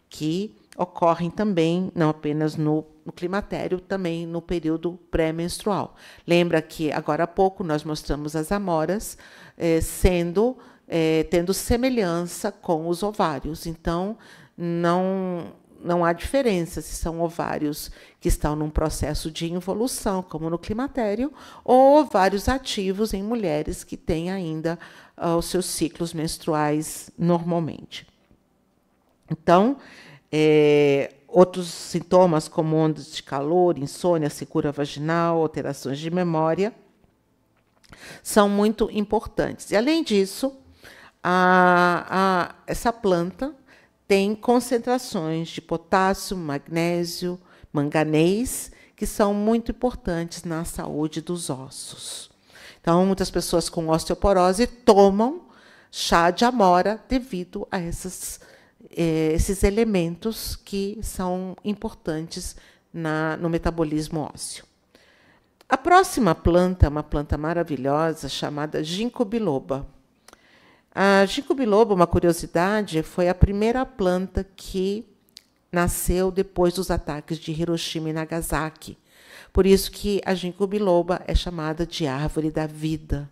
que ocorrem também, não apenas no climatério, também no período pré-menstrual. Lembra que, agora há pouco, nós mostramos as amoras tendo semelhança com os ovários. Então, não há diferença se são ovários que estão num processo de involução, como no climatério, ou ovários ativos em mulheres que têm ainda os seus ciclos menstruais normalmente. Então, outros sintomas, como ondas de calor, insônia, secura vaginal, alterações de memória, são muito importantes. E, além disso, essa planta tem concentrações de potássio, magnésio, manganês, que são muito importantes na saúde dos ossos. Então, muitas pessoas com osteoporose tomam chá de amora devido a esses elementos que são importantes no metabolismo ósseo. A próxima planta é uma planta maravilhosa chamada ginkgo biloba. A ginkgo biloba, uma curiosidade, foi a primeira planta que nasceu depois dos ataques de Hiroshima e Nagasaki. Por isso que a ginkgo biloba é chamada de árvore da vida,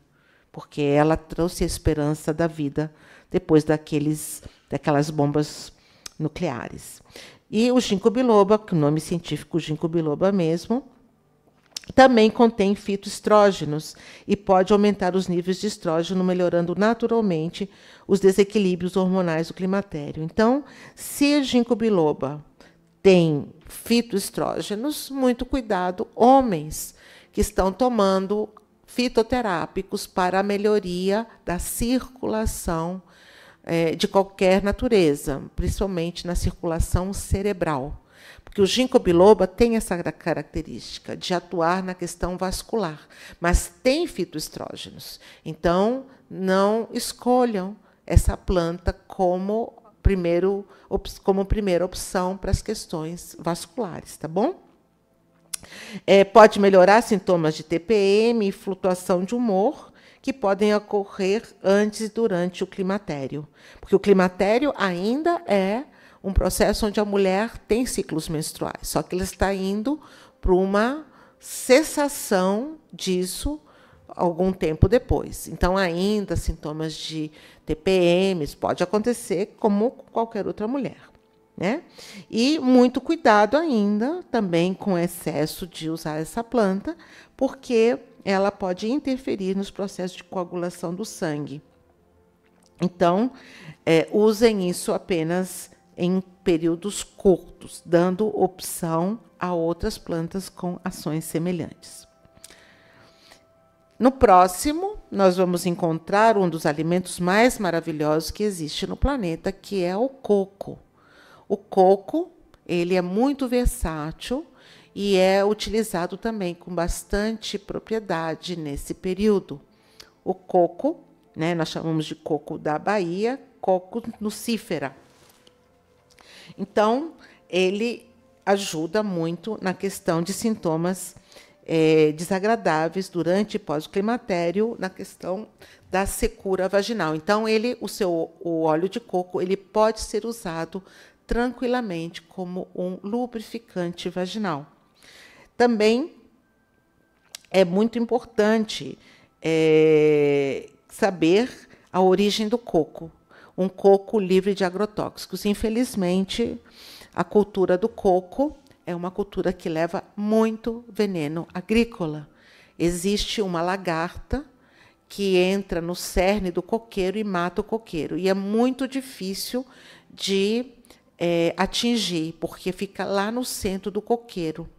porque ela trouxe a esperança da vida depois daquelas bombas nucleares. E o ginkgo biloba, que o nome científico ginkgo biloba mesmo, também contém fitoestrógenos e pode aumentar os níveis de estrógeno, melhorando naturalmente os desequilíbrios hormonais do climatério. Então, se a ginkgo biloba tem fitoestrógenos, muito cuidado, homens que estão tomando fitoterápicos para a melhoria da circulação de qualquer natureza, principalmente na circulação cerebral. Porque o ginkgo biloba tem essa característica de atuar na questão vascular, mas tem fitoestrógenos. Então, não escolham essa planta como primeira opção para as questões vasculares, tá bom? Pode melhorar sintomas de TPM e flutuação de humor, que podem ocorrer antes e durante o climatério. Porque o climatério ainda é um processo onde a mulher tem ciclos menstruais, só que ela está indo para uma cessação disso algum tempo depois. Então, ainda sintomas de TPMs pode acontecer como qualquer outra mulher, né? E muito cuidado ainda também com o excesso de usar essa planta, porque ela pode interferir nos processos de coagulação do sangue. Então, usem isso apenas em períodos curtos, dando opção a outras plantas com ações semelhantes. No próximo, nós vamos encontrar um dos alimentos mais maravilhosos que existe no planeta, que é o coco. O coco, ele é muito versátil e é utilizado também com bastante propriedade nesse período. O coco, né, nós chamamos de coco da Bahia, coco nucífera. Então, ele ajuda muito na questão de sintomas desagradáveis durante e pós-climatério na questão da secura vaginal. Então, o óleo de coco ele pode ser usado tranquilamente como um lubrificante vaginal. Também é muito importante saber a origem do coco. Um coco livre de agrotóxicos. Infelizmente, a cultura do coco é uma cultura que leva muito veneno agrícola. Existe uma lagarta que entra no cerne do coqueiro e mata o coqueiro. E é muito difícil de atingir, porque fica lá no centro do coqueiro.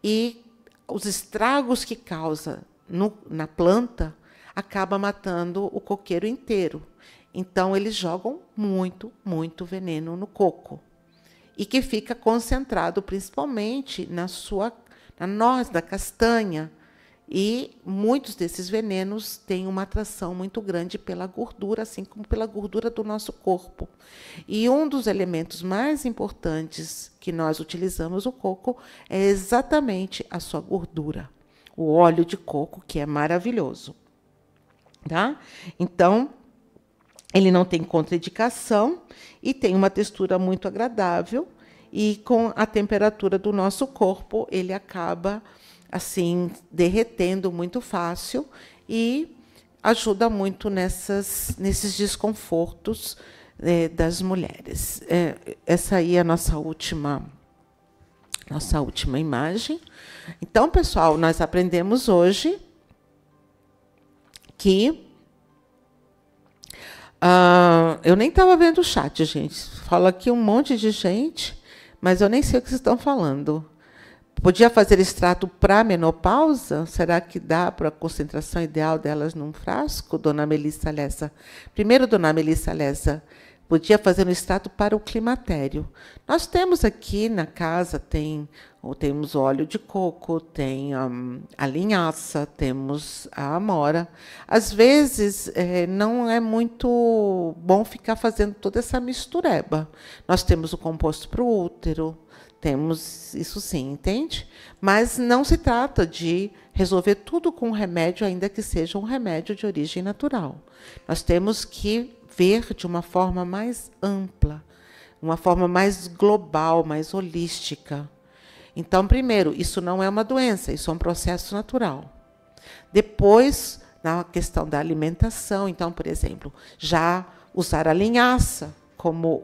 E os estragos que causa na planta acaba matando o coqueiro inteiro. Então, eles jogam muito, muito veneno no coco. E que fica concentrado principalmente na noz da castanha. E muitos desses venenos têm uma atração muito grande pela gordura, assim como pela gordura do nosso corpo. E um dos elementos mais importantes que nós utilizamos o coco é exatamente a sua gordura. O óleo de coco, que é maravilhoso. Tá? Então, ele não tem contraindicação e tem uma textura muito agradável. E com a temperatura do nosso corpo, ele acaba assim derretendo muito fácil e ajuda muito nesses desconfortos das mulheres. Essa aí é a nossa última imagem. Então, pessoal, nós aprendemos hoje que eu nem estava vendo o chat, gente. Fala aqui um monte de gente, mas eu nem sei o que vocês estão falando. Podia fazer extrato para menopausa? Será que dá para a concentração ideal delas num frasco, dona Melissa Lessa? Primeiro, dona Melissa Lessa, podia fazer um extrato para o climatério. Nós temos aqui na casa, temos óleo de coco, tem a linhaça, temos a amora. Às vezes, não é muito bom ficar fazendo toda essa mistureba. Nós temos o composto para o útero, temos isso sim, entende? Mas não se trata de resolver tudo com um remédio, ainda que seja um remédio de origem natural. Nós temos que ver de uma forma mais ampla, uma forma mais global, mais holística. Então, primeiro, isso não é uma doença, isso é um processo natural. Depois, na questão da alimentação, então, por exemplo, já usar a linhaça como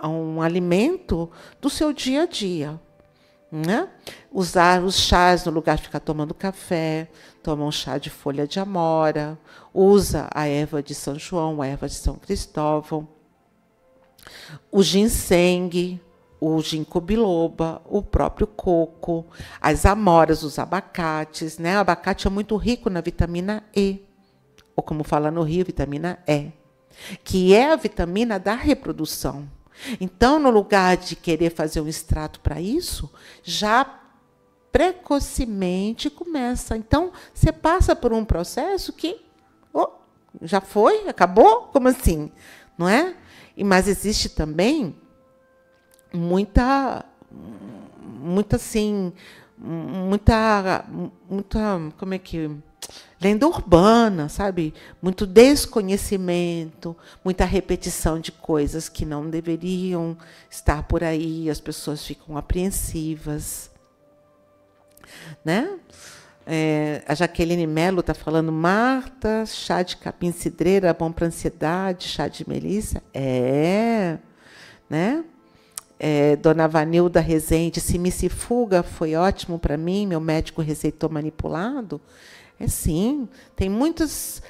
um alimento do seu dia a dia. Né? Usar os chás no lugar de ficar tomando café, toma um chá de folha de amora, usa a erva de São João, a erva de São Cristóvão, o ginseng, o ginkgo biloba, o próprio coco, as amoras, os abacates. Né? O abacate é muito rico na vitamina E, ou como fala no Rio, vitamina E, que é a vitamina da reprodução. Então, no lugar de querer fazer um extrato para isso, já precocemente começa. Então, você passa por um processo que já foi, acabou? Como assim? Não é? Mas existe também muita como é que lenda urbana, sabe? Muito desconhecimento, muita repetição de coisas que não deveriam estar por aí, as pessoas ficam apreensivas, né? A Jaqueline Mello está falando, Marta, chá de capim-cidreira, bom para ansiedade, chá de melissa? Né? Dona Vanilda Rezende, Simicifuga foi ótimo para mim, meu médico receitou manipulado. Sim, tem muitas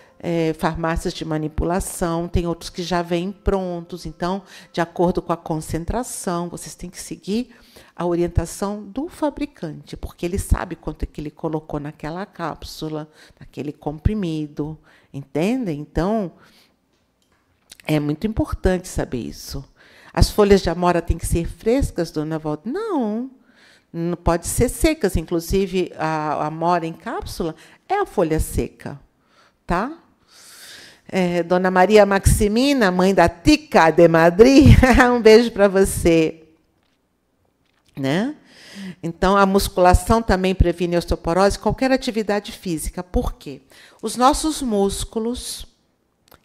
farmácias de manipulação, tem outros que já vêm prontos. Então, de acordo com a concentração, vocês têm que seguir a orientação do fabricante, porque ele sabe quanto é que ele colocou naquela cápsula, naquele comprimido, entendem? Então, é muito importante saber isso. As folhas de amora têm que ser frescas, dona Valda? Não pode ser secas. Inclusive, a amora em cápsula é a folha seca. Tá? Dona Maria Maximina, mãe da Tica de Madrid, um beijo para você. Né? Então, a musculação também previne a osteoporose, qualquer atividade física. Por quê? Os nossos músculos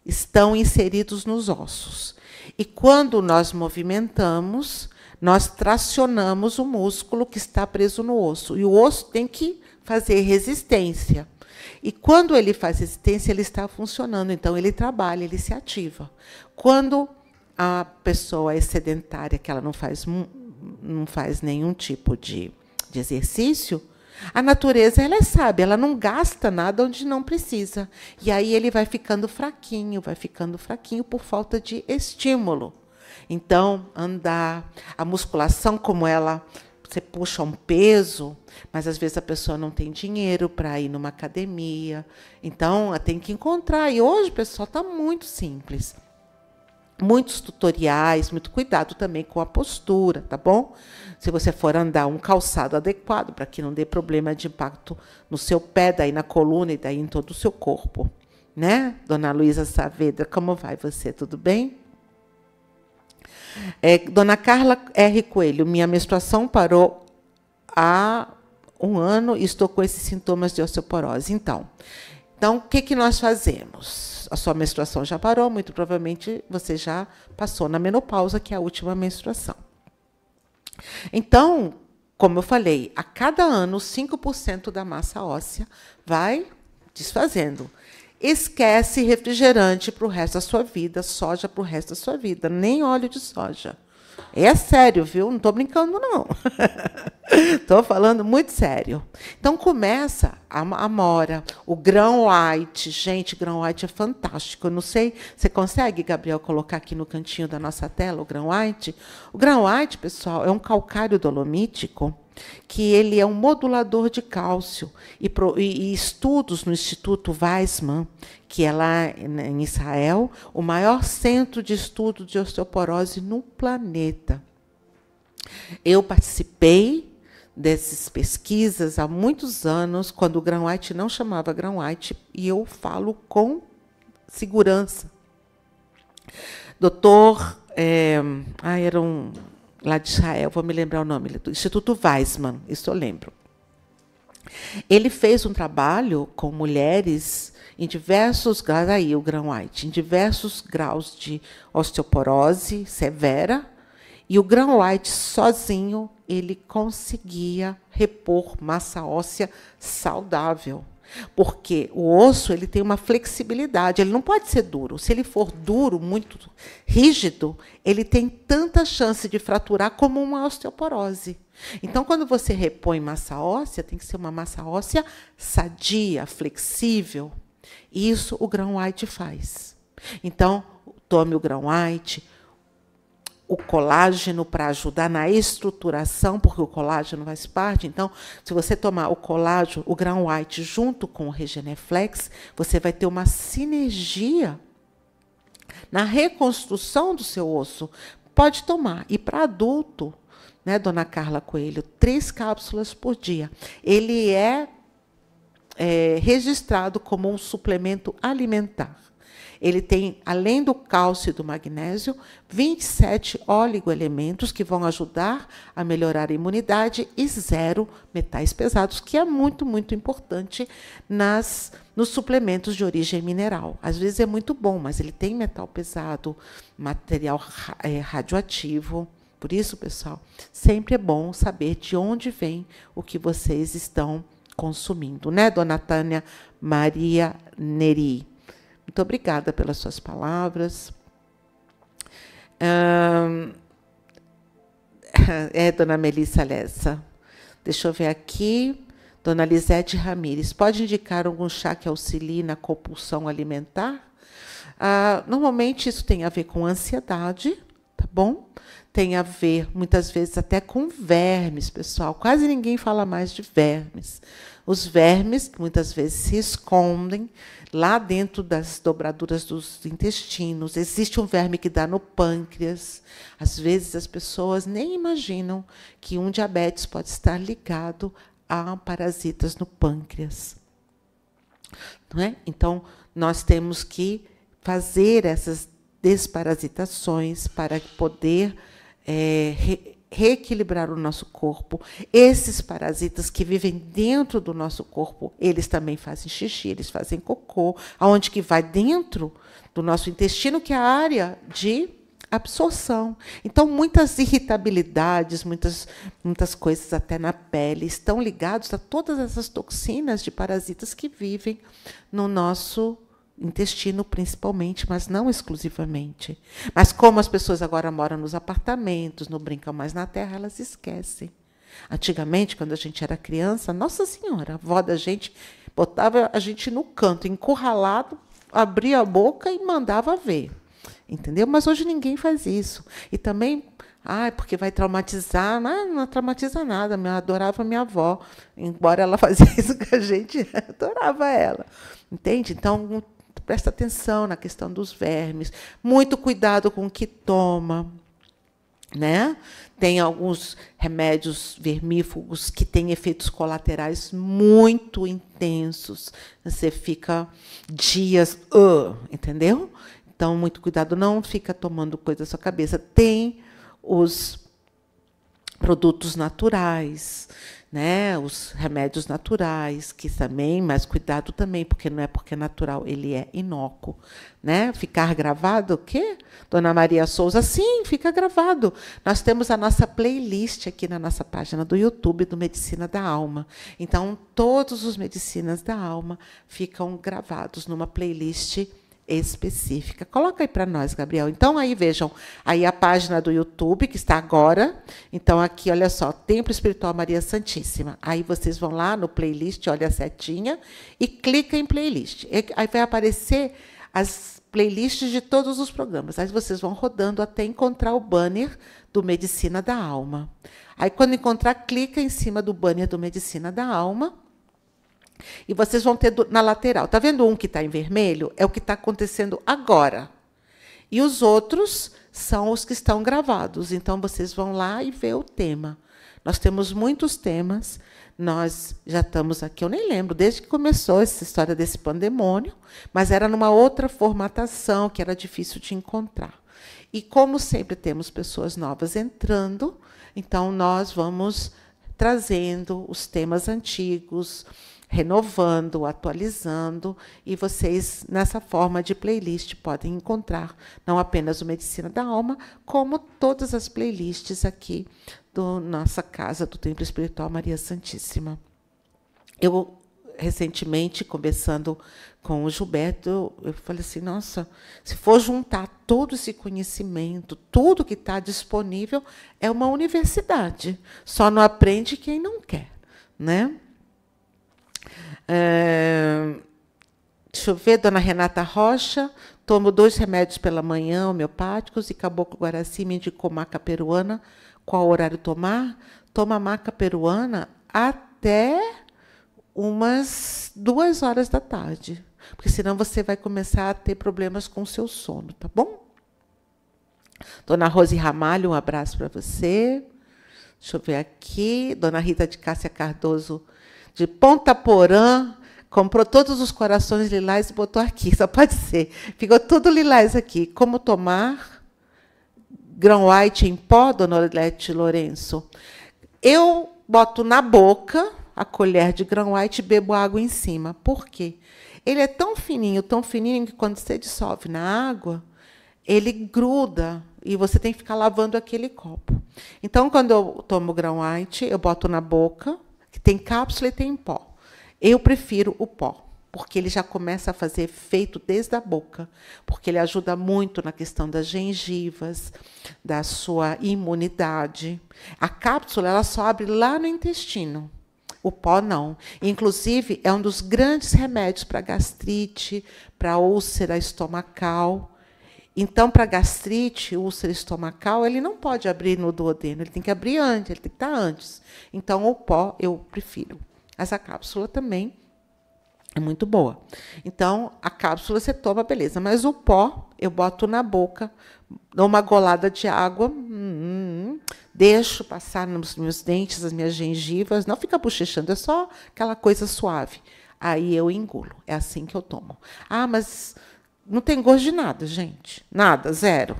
estão inseridos nos ossos. E quando nós movimentamos, nós tracionamos o músculo que está preso no osso. E o osso tem que fazer resistência. E quando ele faz resistência, ele está funcionando. Então, ele trabalha, ele se ativa. Quando a pessoa é sedentária, que ela não faz nenhum tipo de exercício, a natureza ela é sábia, ela não gasta nada onde não precisa. E aí ele vai ficando fraquinho por falta de estímulo. Então, andar, a musculação, como você puxa um peso, mas às vezes a pessoa não tem dinheiro para ir numa academia. Então, tem que encontrar. E hoje, pessoal, está muito simples. Muitos tutoriais, muito cuidado também com a postura, tá bom? Se você for andar, um calçado adequado para que não dê problema de impacto no seu pé, daí na coluna e daí em todo o seu corpo, né? Dona Luísa Saavedra, como vai você? Tudo bem? Dona Carla R. Coelho, minha menstruação parou há 1 ano e estou com esses sintomas de osteoporose. Então, o que nós fazemos? A sua menstruação já parou, muito provavelmente você já passou na menopausa, que é a última menstruação. Então, como eu falei, a cada ano, 5% da massa óssea vai desfazendo. Esquece refrigerante para o resto da sua vida, soja para o resto da sua vida, nem óleo de soja. É sério, viu? Não estou brincando, não. Estou falando muito sério. Então, começa a amora, o grão white. Gente, grão white é fantástico. Eu não sei, você consegue, Gabriel, colocar aqui no cantinho da nossa tela o grão white? O grão white, pessoal, é um calcário dolomítico que ele é um modulador de cálcio. E estudos no Instituto Weizmann, que é lá em Israel, o maior centro de estudo de osteoporose no planeta. Eu participei dessas pesquisas há muitos anos, quando o grão white não chamava grão white, e eu falo com segurança. Doutor, era lá de Israel, vou me lembrar o nome, do Instituto Weizmann, isso eu lembro. Ele fez um trabalho com mulheres em diversos graus, aí o grão white, em diversos graus de osteoporose severa, e o grão white sozinho, ele conseguia repor massa óssea saudável. Porque o osso ele tem uma flexibilidade, ele não pode ser duro. Se ele for duro, muito rígido, ele tem tanta chance de fraturar como uma osteoporose. Então, quando você repõe massa óssea, tem que ser uma massa óssea sadia, flexível. Isso o grão white faz. Então, tome o grão white, o colágeno para ajudar na estruturação, porque o colágeno faz parte. Então, se você tomar o colágeno, o grão white, junto com o Regeneflex, você vai ter uma sinergia na reconstrução do seu osso. Pode tomar. E para adulto, né, Dona Carla Coelho, 3 cápsulas por dia. Ele é registrado como um suplemento alimentar. Ele tem, além do cálcio e do magnésio, 27 oligoelementos que vão ajudar a melhorar a imunidade e 0 metais pesados, que é muito, muito importante nos suplementos de origem mineral. Às vezes é muito bom, mas ele tem metal pesado, material radioativo. Por isso, pessoal, sempre é bom saber de onde vem o que vocês estão consumindo, né, Dona Tânia Maria Neri? Muito obrigada pelas suas palavras. Dona Melissa Lessa. Deixa eu ver aqui. Dona Lisete Ramires. Pode indicar algum chá que auxilie na compulsão alimentar? Normalmente, isso tem a ver com ansiedade, tá bom? Tem a ver, muitas vezes, até com vermes, pessoal. Quase ninguém fala mais de vermes. Os vermes, muitas vezes, se escondem lá dentro das dobraduras dos intestinos. Existe um verme que dá no pâncreas. Às vezes, as pessoas nem imaginam que um diabetes pode estar ligado a parasitas no pâncreas. Não é? Então, nós temos que fazer essas desparasitações para poder reequilibrar o nosso corpo. Esses parasitas que vivem dentro do nosso corpo, eles também fazem xixi, eles fazem cocô, aonde que vai dentro do nosso intestino, que é a área de absorção. Então, muitas irritabilidades, muitas coisas até na pele estão ligadas a todas essas toxinas de parasitas que vivem no nosso intestino, principalmente, mas não exclusivamente. Mas como as pessoas agora moram nos apartamentos, não brincam mais na terra, elas esquecem. Antigamente, quando a gente era criança, Nossa Senhora, a avó da gente botava a gente no canto, encurralado, abria a boca e mandava ver. Entendeu? Mas hoje ninguém faz isso. E também, porque vai traumatizar. Não traumatiza nada. Eu adorava minha avó. Embora ela fazia isso com a gente, adorava ela. Entende? Então, presta atenção na questão dos vermes. Muito cuidado com o que toma. Né? Tem alguns remédios vermífugos que têm efeitos colaterais muito intensos. Você fica dias, entendeu? Então, muito cuidado, não fica tomando coisa da sua cabeça. Tem os produtos naturais, né? Os remédios naturais, que também, mas cuidado também, porque não é porque é natural, ele é inócuo. Né? Ficar gravado, o quê? Dona Maria Souza, sim, fica gravado. Nós temos a nossa playlist aqui na nossa página do YouTube, do Medicina da Alma. Então, todos os Medicinas da Alma ficam gravados numa playlist específica. Coloca aí para nós, Gabriel. Então, aí vejam, aí a página do YouTube, que está agora. Então, aqui, olha só, Templo Espiritual Maria Santíssima. Aí vocês vão lá no playlist, olha a setinha, e clica em playlist. Aí vai aparecer as playlists de todos os programas. Aí vocês vão rodando até encontrar o banner do Medicina da Alma. Aí, quando encontrar, clica em cima do banner do Medicina da Alma, e vocês vão ter na lateral. Está vendo um que está em vermelho? É o que está acontecendo agora. E os outros são os que estão gravados. Então, vocês vão lá e ver o tema. Nós temos muitos temas. Nós já estamos aqui, eu nem lembro, desde que começou essa história desse pandemônio, mas era numa outra formatação que era difícil de encontrar. E, como sempre temos pessoas novas entrando, então nós vamos trazendo os temas antigos, renovando, atualizando, e vocês, nessa forma de playlist, podem encontrar não apenas o Medicina da Alma, como todas as playlists aqui da nossa casa, do Templo Espiritual Maria Santíssima. Eu, recentemente, conversando com o Gilberto, eu falei assim, nossa, se for juntar todo esse conhecimento, tudo que está disponível, é uma universidade. Só não aprende quem não quer, né? Deixa eu ver, dona Renata Rocha, tomo 2 remédios pela manhã, homeopáticos, e Caboclo Guaraci me indicou maca peruana. Qual horário tomar? Toma maca peruana até umas 2 horas da tarde, porque senão você vai começar a ter problemas com o seu sono, tá bom? Dona Rose Ramalho, um abraço para você. Deixa eu ver aqui, dona Rita de Cássia Cardoso, de Ponta Porã, comprou todos os corações lilás e botou aqui, só pode ser. Ficou tudo lilás aqui. Como tomar? Grão white em pó, dona Odete Lourenço? Eu boto na boca a colher de grão white e bebo água em cima. Por quê? Ele é tão fininho, que quando você dissolve na água, ele gruda e você tem que ficar lavando aquele copo. Então, quando eu tomo grão white, eu boto na boca, que tem cápsula e tem pó. Eu prefiro o pó, porque ele já começa a fazer efeito desde a boca, porque ele ajuda muito na questão das gengivas, da sua imunidade. A cápsula ela só abre lá no intestino, o pó não. Inclusive, é um dos grandes remédios para gastrite, para úlcera estomacal. Então, para gastrite, úlcera estomacal, ele não pode abrir no duodeno, ele tem que abrir antes, ele tem que estar antes. Então, o pó eu prefiro. Mas a cápsula também é muito boa. Então, a cápsula você toma, beleza. Mas o pó, eu boto na boca, dou uma golada de água, deixo passar nos meus dentes, as minhas gengivas, não fica bochechando, é só aquela coisa suave. Aí eu engulo, é assim que eu tomo. Ah, mas não tem gosto de nada, gente. Nada, zero.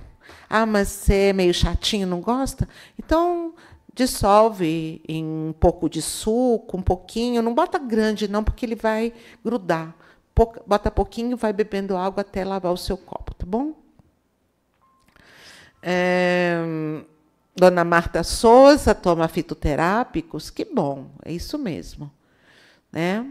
Ah, mas você é meio chatinho, não gosta? Então, dissolve em um pouco de suco, um pouquinho. Não bota grande, não, porque ele vai grudar. Bota pouquinho, vai bebendo água até lavar o seu copo, tá bom? Dona Marta Souza toma fitoterápicos, que bom, é isso mesmo, né?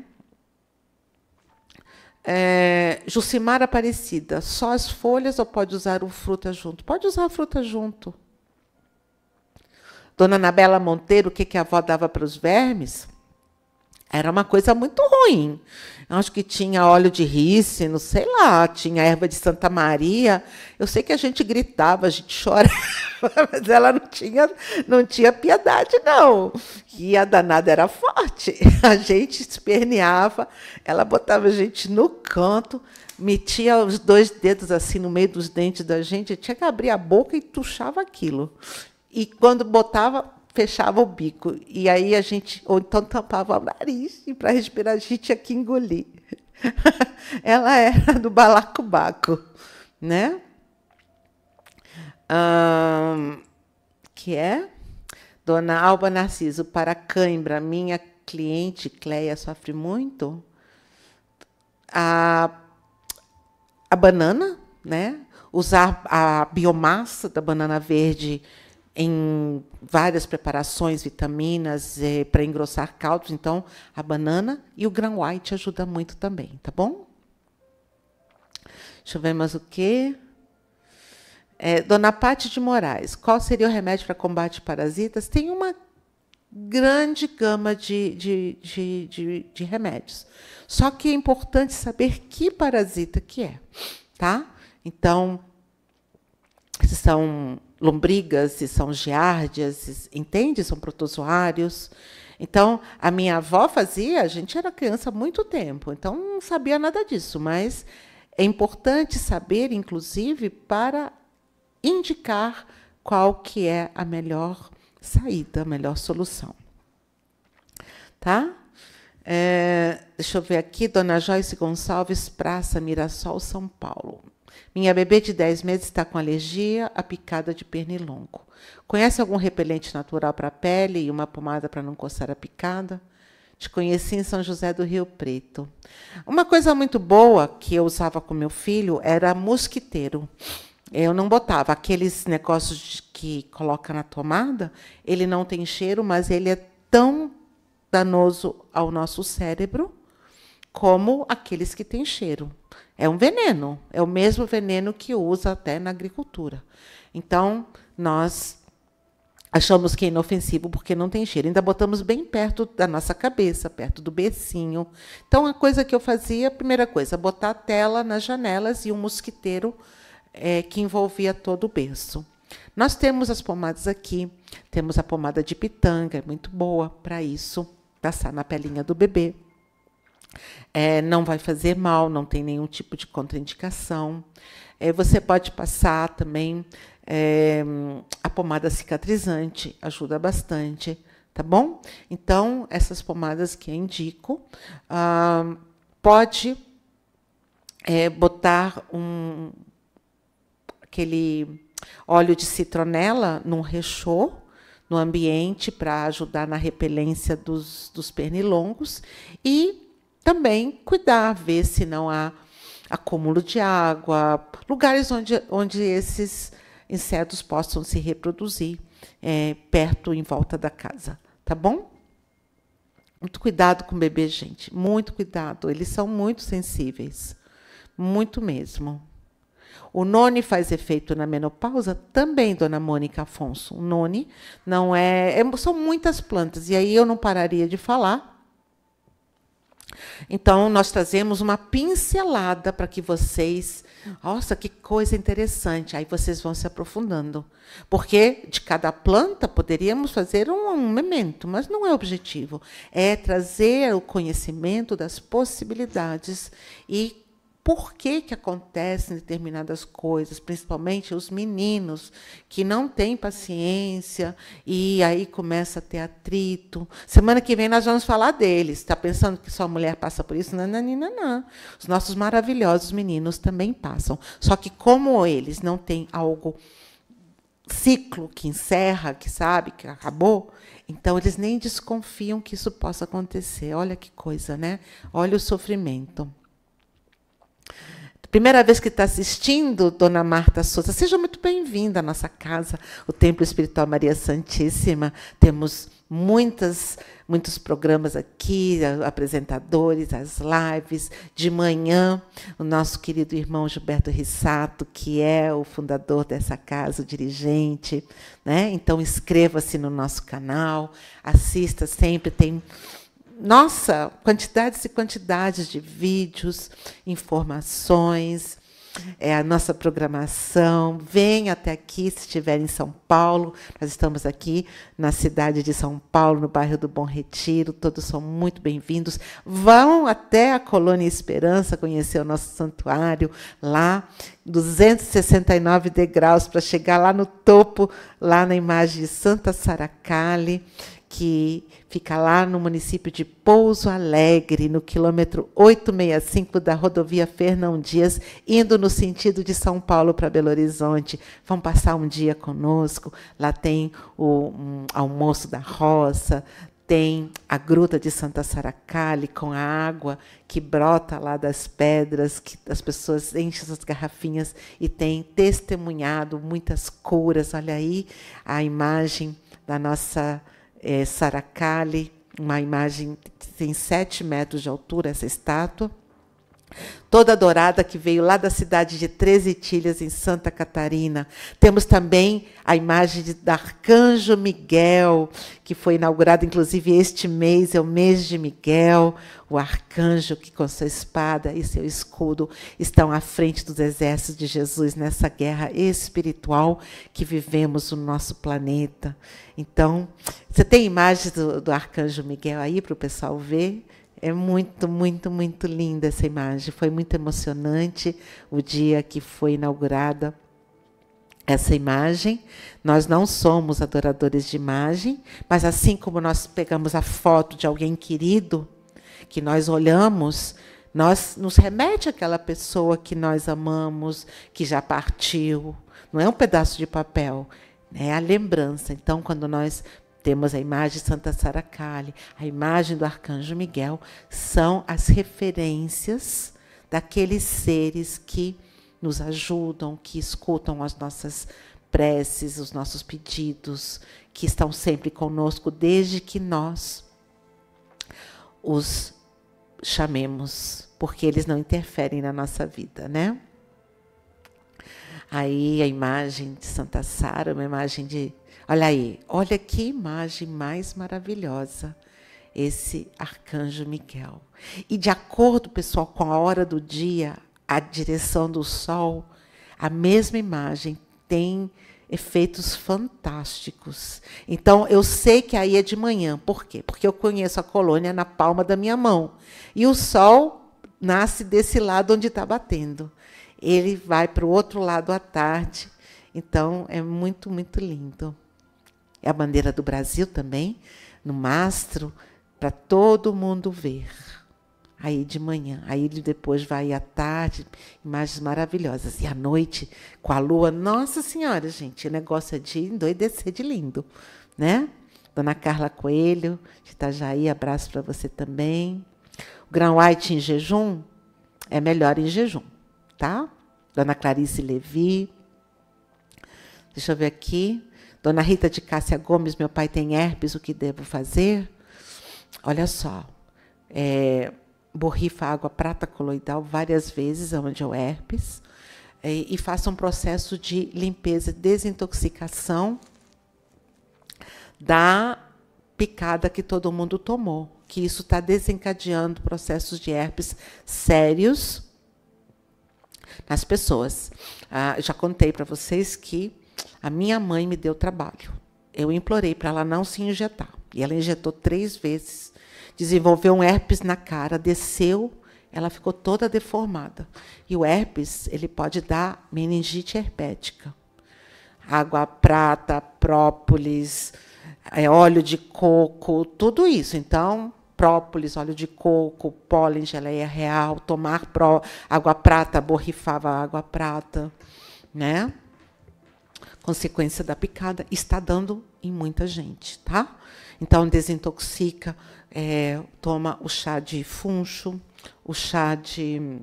Jucimar Aparecida, só as folhas ou pode usar o fruta junto? Pode usar a fruta junto. Dona Anabela Monteiro, o que a avó dava para os vermes? Era uma coisa muito ruim. Acho que tinha óleo de rícino, sei lá, tinha erva de Santa Maria. Eu sei que a gente gritava, a gente chorava, mas ela não tinha piedade, não. E a danada era forte. A gente esperneava, ela botava a gente no canto, metia os 2 dedos assim no meio dos dentes da gente, tinha que abrir a boca e tuchava aquilo. E quando botava, fechava o bico. E aí a gente, ou então tampava o nariz, e para respirar a gente tinha que engolir. Ela era do balacobaco, né? Que é? Dona Alba Narciso, para cãibra, minha cliente Cleia sofre muito. A banana, né? Usar a biomassa da banana verde em várias preparações, vitaminas, para engrossar caldos. Então, a banana e o grão white ajuda muito também, tá bom? Deixa eu ver mais o quê. Dona Pati de Moraes, qual seria o remédio para combate parasitas? Tem uma grande gama de remédios. Só que é importante saber que parasita que é, tá? Então, se são lombrigas, se são giardias, entende? São protozoários. Então, a minha avó fazia, a gente era criança há muito tempo, então não sabia nada disso, mas é importante saber, inclusive, para indicar qual que é a melhor saída, a melhor solução. Tá? Deixa eu ver aqui, Dona Joyce Gonçalves, Praça Mirassol, São Paulo. Minha bebê de 10 meses está com alergia à picada de pernilongo. Conhece algum repelente natural para a pele e uma pomada para não coçar a picada? Te conheci em São José do Rio Preto. Uma coisa muito boa que eu usava com meu filho era mosquiteiro. Eu não botava aqueles negócios que coloca na tomada. Ele não tem cheiro, mas ele é tão danoso ao nosso cérebro como aqueles que têm cheiro. É um veneno, é o mesmo veneno que usa até na agricultura. Então, nós achamos que é inofensivo porque não tem cheiro. Ainda botamos bem perto da nossa cabeça, perto do becinho. Então, a coisa que eu fazia, a primeira coisa, botar a tela nas janelas e um mosquiteiro que envolvia todo o berço. Nós temos as pomadas aqui, temos a pomada de pitanga, é muito boa para isso, passar na pelinha do bebê. Não vai fazer mal, não tem nenhum tipo de contraindicação. Você pode passar também a pomada cicatrizante, ajuda bastante, tá bom? Então, essas pomadas que eu indico, pode botar aquele óleo de citronela num rechô, no ambiente, para ajudar na repelência dos pernilongos e também cuidar, ver se não há acúmulo de água, lugares onde esses insetos possam se reproduzir, perto, em volta da casa. Tá bom? Muito cuidado com o bebê, gente. Muito cuidado. Eles são muito sensíveis. Muito mesmo. O noni faz efeito na menopausa? Também, dona Mônica Afonso. O noni não são muitas plantas, e aí eu não pararia de falar. Então, nós trazemos uma pincelada para que vocês... Nossa, que coisa interessante! Aí vocês vão se aprofundando. Porque de cada planta poderíamos fazer um memento, mas não é o objetivo. É trazer o conhecimento das possibilidades e por que acontecem determinadas coisas, principalmente os meninos que não têm paciência e aí começa a ter atrito. Semana que vem nós vamos falar deles. Está pensando que só mulher passa por isso? Não, não, não, não. Os nossos maravilhosos meninos também passam. Só que como eles não têm algo ciclo que encerra, que sabe que acabou, então eles nem desconfiam que isso possa acontecer. Olha que coisa, né? Olha o sofrimento. Primeira vez que está assistindo, Dona Marta Souza, seja muito bem-vinda à nossa casa, o Templo Espiritual Maria Santíssima. Temos muitos programas aqui, apresentadores, as lives. De manhã, o nosso querido irmão Gilberto Rissato, que é o fundador dessa casa, o dirigente, né? Então, inscreva-se no nosso canal, assista sempre, tem... Nossa, quantidades e quantidades de vídeos, informações, a nossa programação. Venha até aqui, se estiver em São Paulo. Nós estamos aqui na cidade de São Paulo, no bairro do Bom Retiro. Todos são muito bem-vindos. Vão até a Colônia Esperança conhecer o nosso santuário, lá, 269 degraus, para chegar lá no topo, lá na imagem de Santa Saracali, que fica lá no município de Pouso Alegre, no quilômetro 865 da rodovia Fernão Dias, indo no sentido de São Paulo para Belo Horizonte. Vão passar um dia conosco. Lá tem o almoço da roça, tem a gruta de Santa Saracali com a água que brota lá das pedras, que as pessoas enchem as garrafinhas e tem testemunhado muitas curas. Olha aí a imagem da nossa Saracali, uma imagem que tem 7 metros de altura, essa estátua, toda dourada, que veio lá da cidade de Três Itilhas, em Santa Catarina. Temos também a imagem do Arcanjo Miguel, que foi inaugurado, inclusive, este mês, é o mês de Miguel, o arcanjo que, com sua espada e seu escudo, estão à frente dos exércitos de Jesus nessa guerra espiritual que vivemos no nosso planeta. Então, você tem imagens do Arcanjo Miguel aí para o pessoal ver? É muito, muito, muito linda essa imagem. Foi muito emocionante o dia que foi inaugurada essa imagem. Nós não somos adoradores de imagem, mas assim como nós pegamos a foto de alguém querido, que nós olhamos, nos remete àquela pessoa que nós amamos, que já partiu. Não é um pedaço de papel, é a lembrança. Então, quando nós temos a imagem de Santa Saracali, a imagem do Arcanjo Miguel, são as referências daqueles seres que nos ajudam, que escutam as nossas preces, os nossos pedidos, que estão sempre conosco desde que nós os chamemos, porque eles não interferem na nossa vida, né? Aí a imagem de Santa Sara, uma imagem de... Olha aí, olha que imagem mais maravilhosa, esse Arcanjo Miguel. E de acordo, pessoal, com a hora do dia, a direção do sol, a mesma imagem tem efeitos fantásticos. Então, eu sei que aí é de manhã. Por quê? Porque eu conheço a colônia na palma da minha mão. E o sol nasce desse lado onde está batendo. Ele vai para o outro lado à tarde. Então, é muito, muito lindo. É a bandeira do Brasil também, no mastro, para todo mundo ver. Aí de manhã, aí ele depois vai à tarde, imagens maravilhosas. E à noite, com a lua, nossa senhora, gente, o negócio é de endoidecer de lindo, né? Dona Carla Coelho, de Itajaí, abraço para você também. O grão white em jejum é melhor em jejum, tá? Dona Clarice Levi. Deixa eu ver aqui. Dona Rita de Cássia Gomes, meu pai tem herpes, o que devo fazer? Olha só, borrifa água prata coloidal várias vezes, onde é o herpes, e faça um processo de limpeza, desintoxicação da picada que todo mundo tomou, que isso está desencadeando processos de herpes sérios nas pessoas. Já contei para vocês que a minha mãe me deu trabalho. Eu implorei para ela não se injetar. E ela injetou 3 vezes. Desenvolveu um herpes na cara, desceu, ela ficou toda deformada. E o herpes, ele pode dar meningite herpética. Água prata, própolis, óleo de coco, tudo isso. Então, própolis, óleo de coco, pólen, geleia real, tomar água prata, borrifava água prata, né? consequência da picada, está dando em muita gente, tá? Então, desintoxica, toma o chá de funcho, o chá de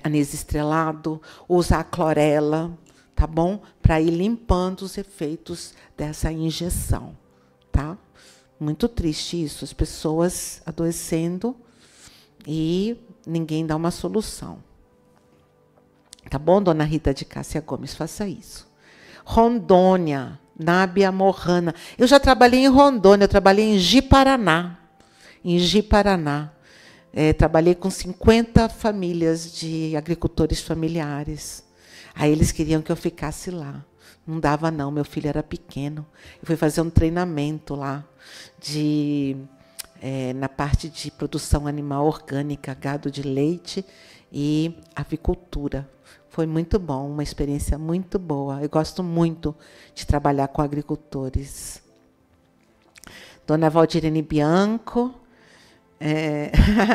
anis estrelado, usa a clorela, tá bom? Para ir limpando os efeitos dessa injeção, tá? Muito triste isso, as pessoas adoecendo e ninguém dá uma solução. Tá bom, dona Rita de Cássia Gomes, faça isso. Rondônia, Nábia Morrana. Eu já trabalhei em Rondônia, eu trabalhei em Ji-Paraná. Em Ji-Paraná. Trabalhei com 50 famílias de agricultores familiares. Aí eles queriam que eu ficasse lá. Não dava, não, meu filho era pequeno. Eu fui fazer um treinamento lá na parte de produção animal orgânica, gado de leite e avicultura. Foi muito bom, uma experiência muito boa. Eu gosto muito de trabalhar com agricultores. Dona Valdirene Bianco,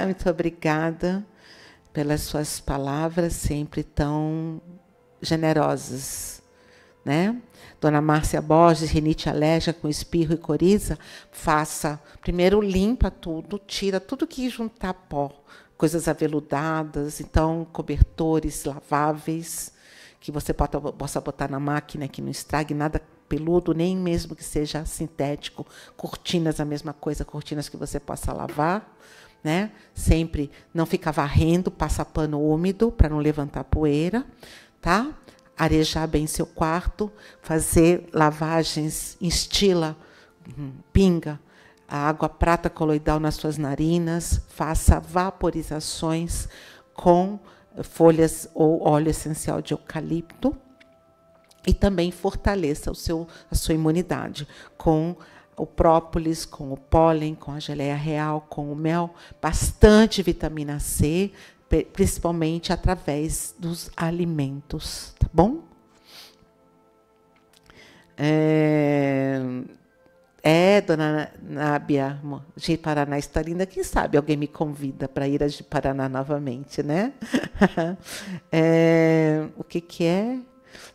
muito obrigada pelas suas palavras, sempre tão generosas, né? Dona Márcia Borges, rinite alérgica com espirro e coriza, faça. Primeiro limpa tudo, tira tudo que juntar pó, coisas aveludadas, então cobertores laváveis, que você possa botar na máquina, que não estrague nada peludo, nem mesmo que seja sintético. Cortinas, a mesma coisa, cortinas que você possa lavar, né? Sempre não ficar varrendo, passa pano úmido para não levantar poeira, tá? Arejar bem seu quarto, fazer lavagens em estila, pinga, a água prata coloidal nas suas narinas, faça vaporizações com folhas ou óleo essencial de eucalipto e também fortaleça a sua imunidade com o própolis, com o pólen, com a geleia real, com o mel, bastante vitamina C, principalmente através dos alimentos, tá bom? Dona Nábia de Paraná está linda. Quem sabe alguém me convida para ir a de Paraná novamente, né? O que é?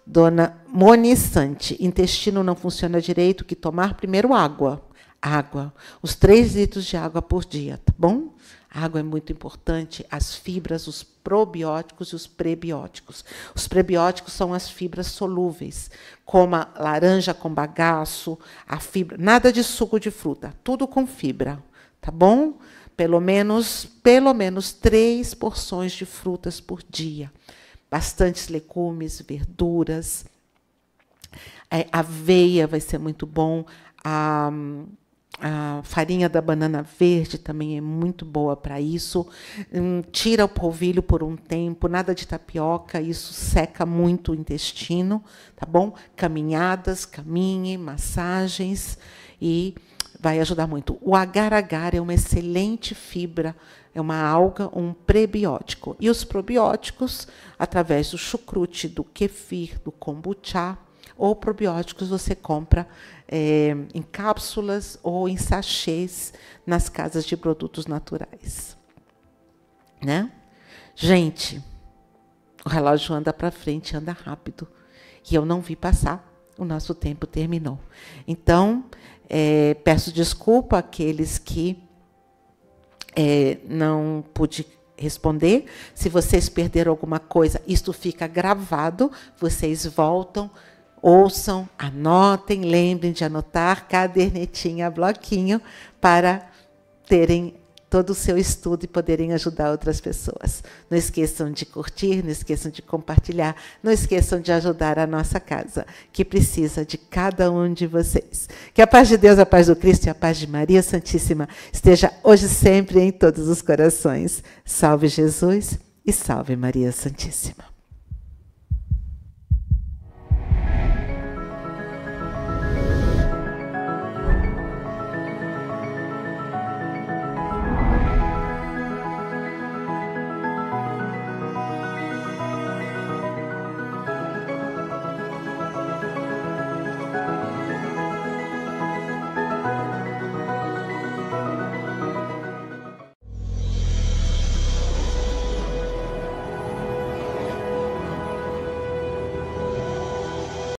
Dona Moni Sante, intestino não funciona direito, que tomar primeiro água. Água, os 3 litros de água por dia, tá bom? A água é muito importante, as fibras, os probióticos e os prebióticos. Os prebióticos são as fibras solúveis, como a laranja com bagaço, a fibra, nada de suco de fruta, tudo com fibra, tá bom? Pelo menos 3 porções de frutas por dia. Bastantes legumes, verduras. Aveia vai ser muito bom. A farinha da banana verde também é muito boa para isso. Tira o polvilho por um tempo, nada de tapioca, isso seca muito o intestino, tá bom? Caminhadas, caminhe, massagens e vai ajudar muito. O agar-agar é uma excelente fibra, é uma alga, um prebiótico. E os probióticos, através do chucrute, do kefir, do kombucha, ou probióticos você compra em cápsulas ou em sachês nas casas de produtos naturais. Né? Gente, o relógio anda para frente, anda rápido. E eu não vi passar, o nosso tempo terminou. Então, peço desculpa àqueles que não pude responder. Se vocês perderam alguma coisa, isto fica gravado, vocês voltam, ouçam, anotem, lembrem de anotar, cadernetinha, bloquinho, para terem todo o seu estudo e poderem ajudar outras pessoas. Não esqueçam de curtir, não esqueçam de compartilhar, não esqueçam de ajudar a nossa casa, que precisa de cada um de vocês. Que a paz de Deus, a paz do Cristo e a paz de Maria Santíssima esteja hoje e sempre em todos os corações. Salve Jesus e salve Maria Santíssima.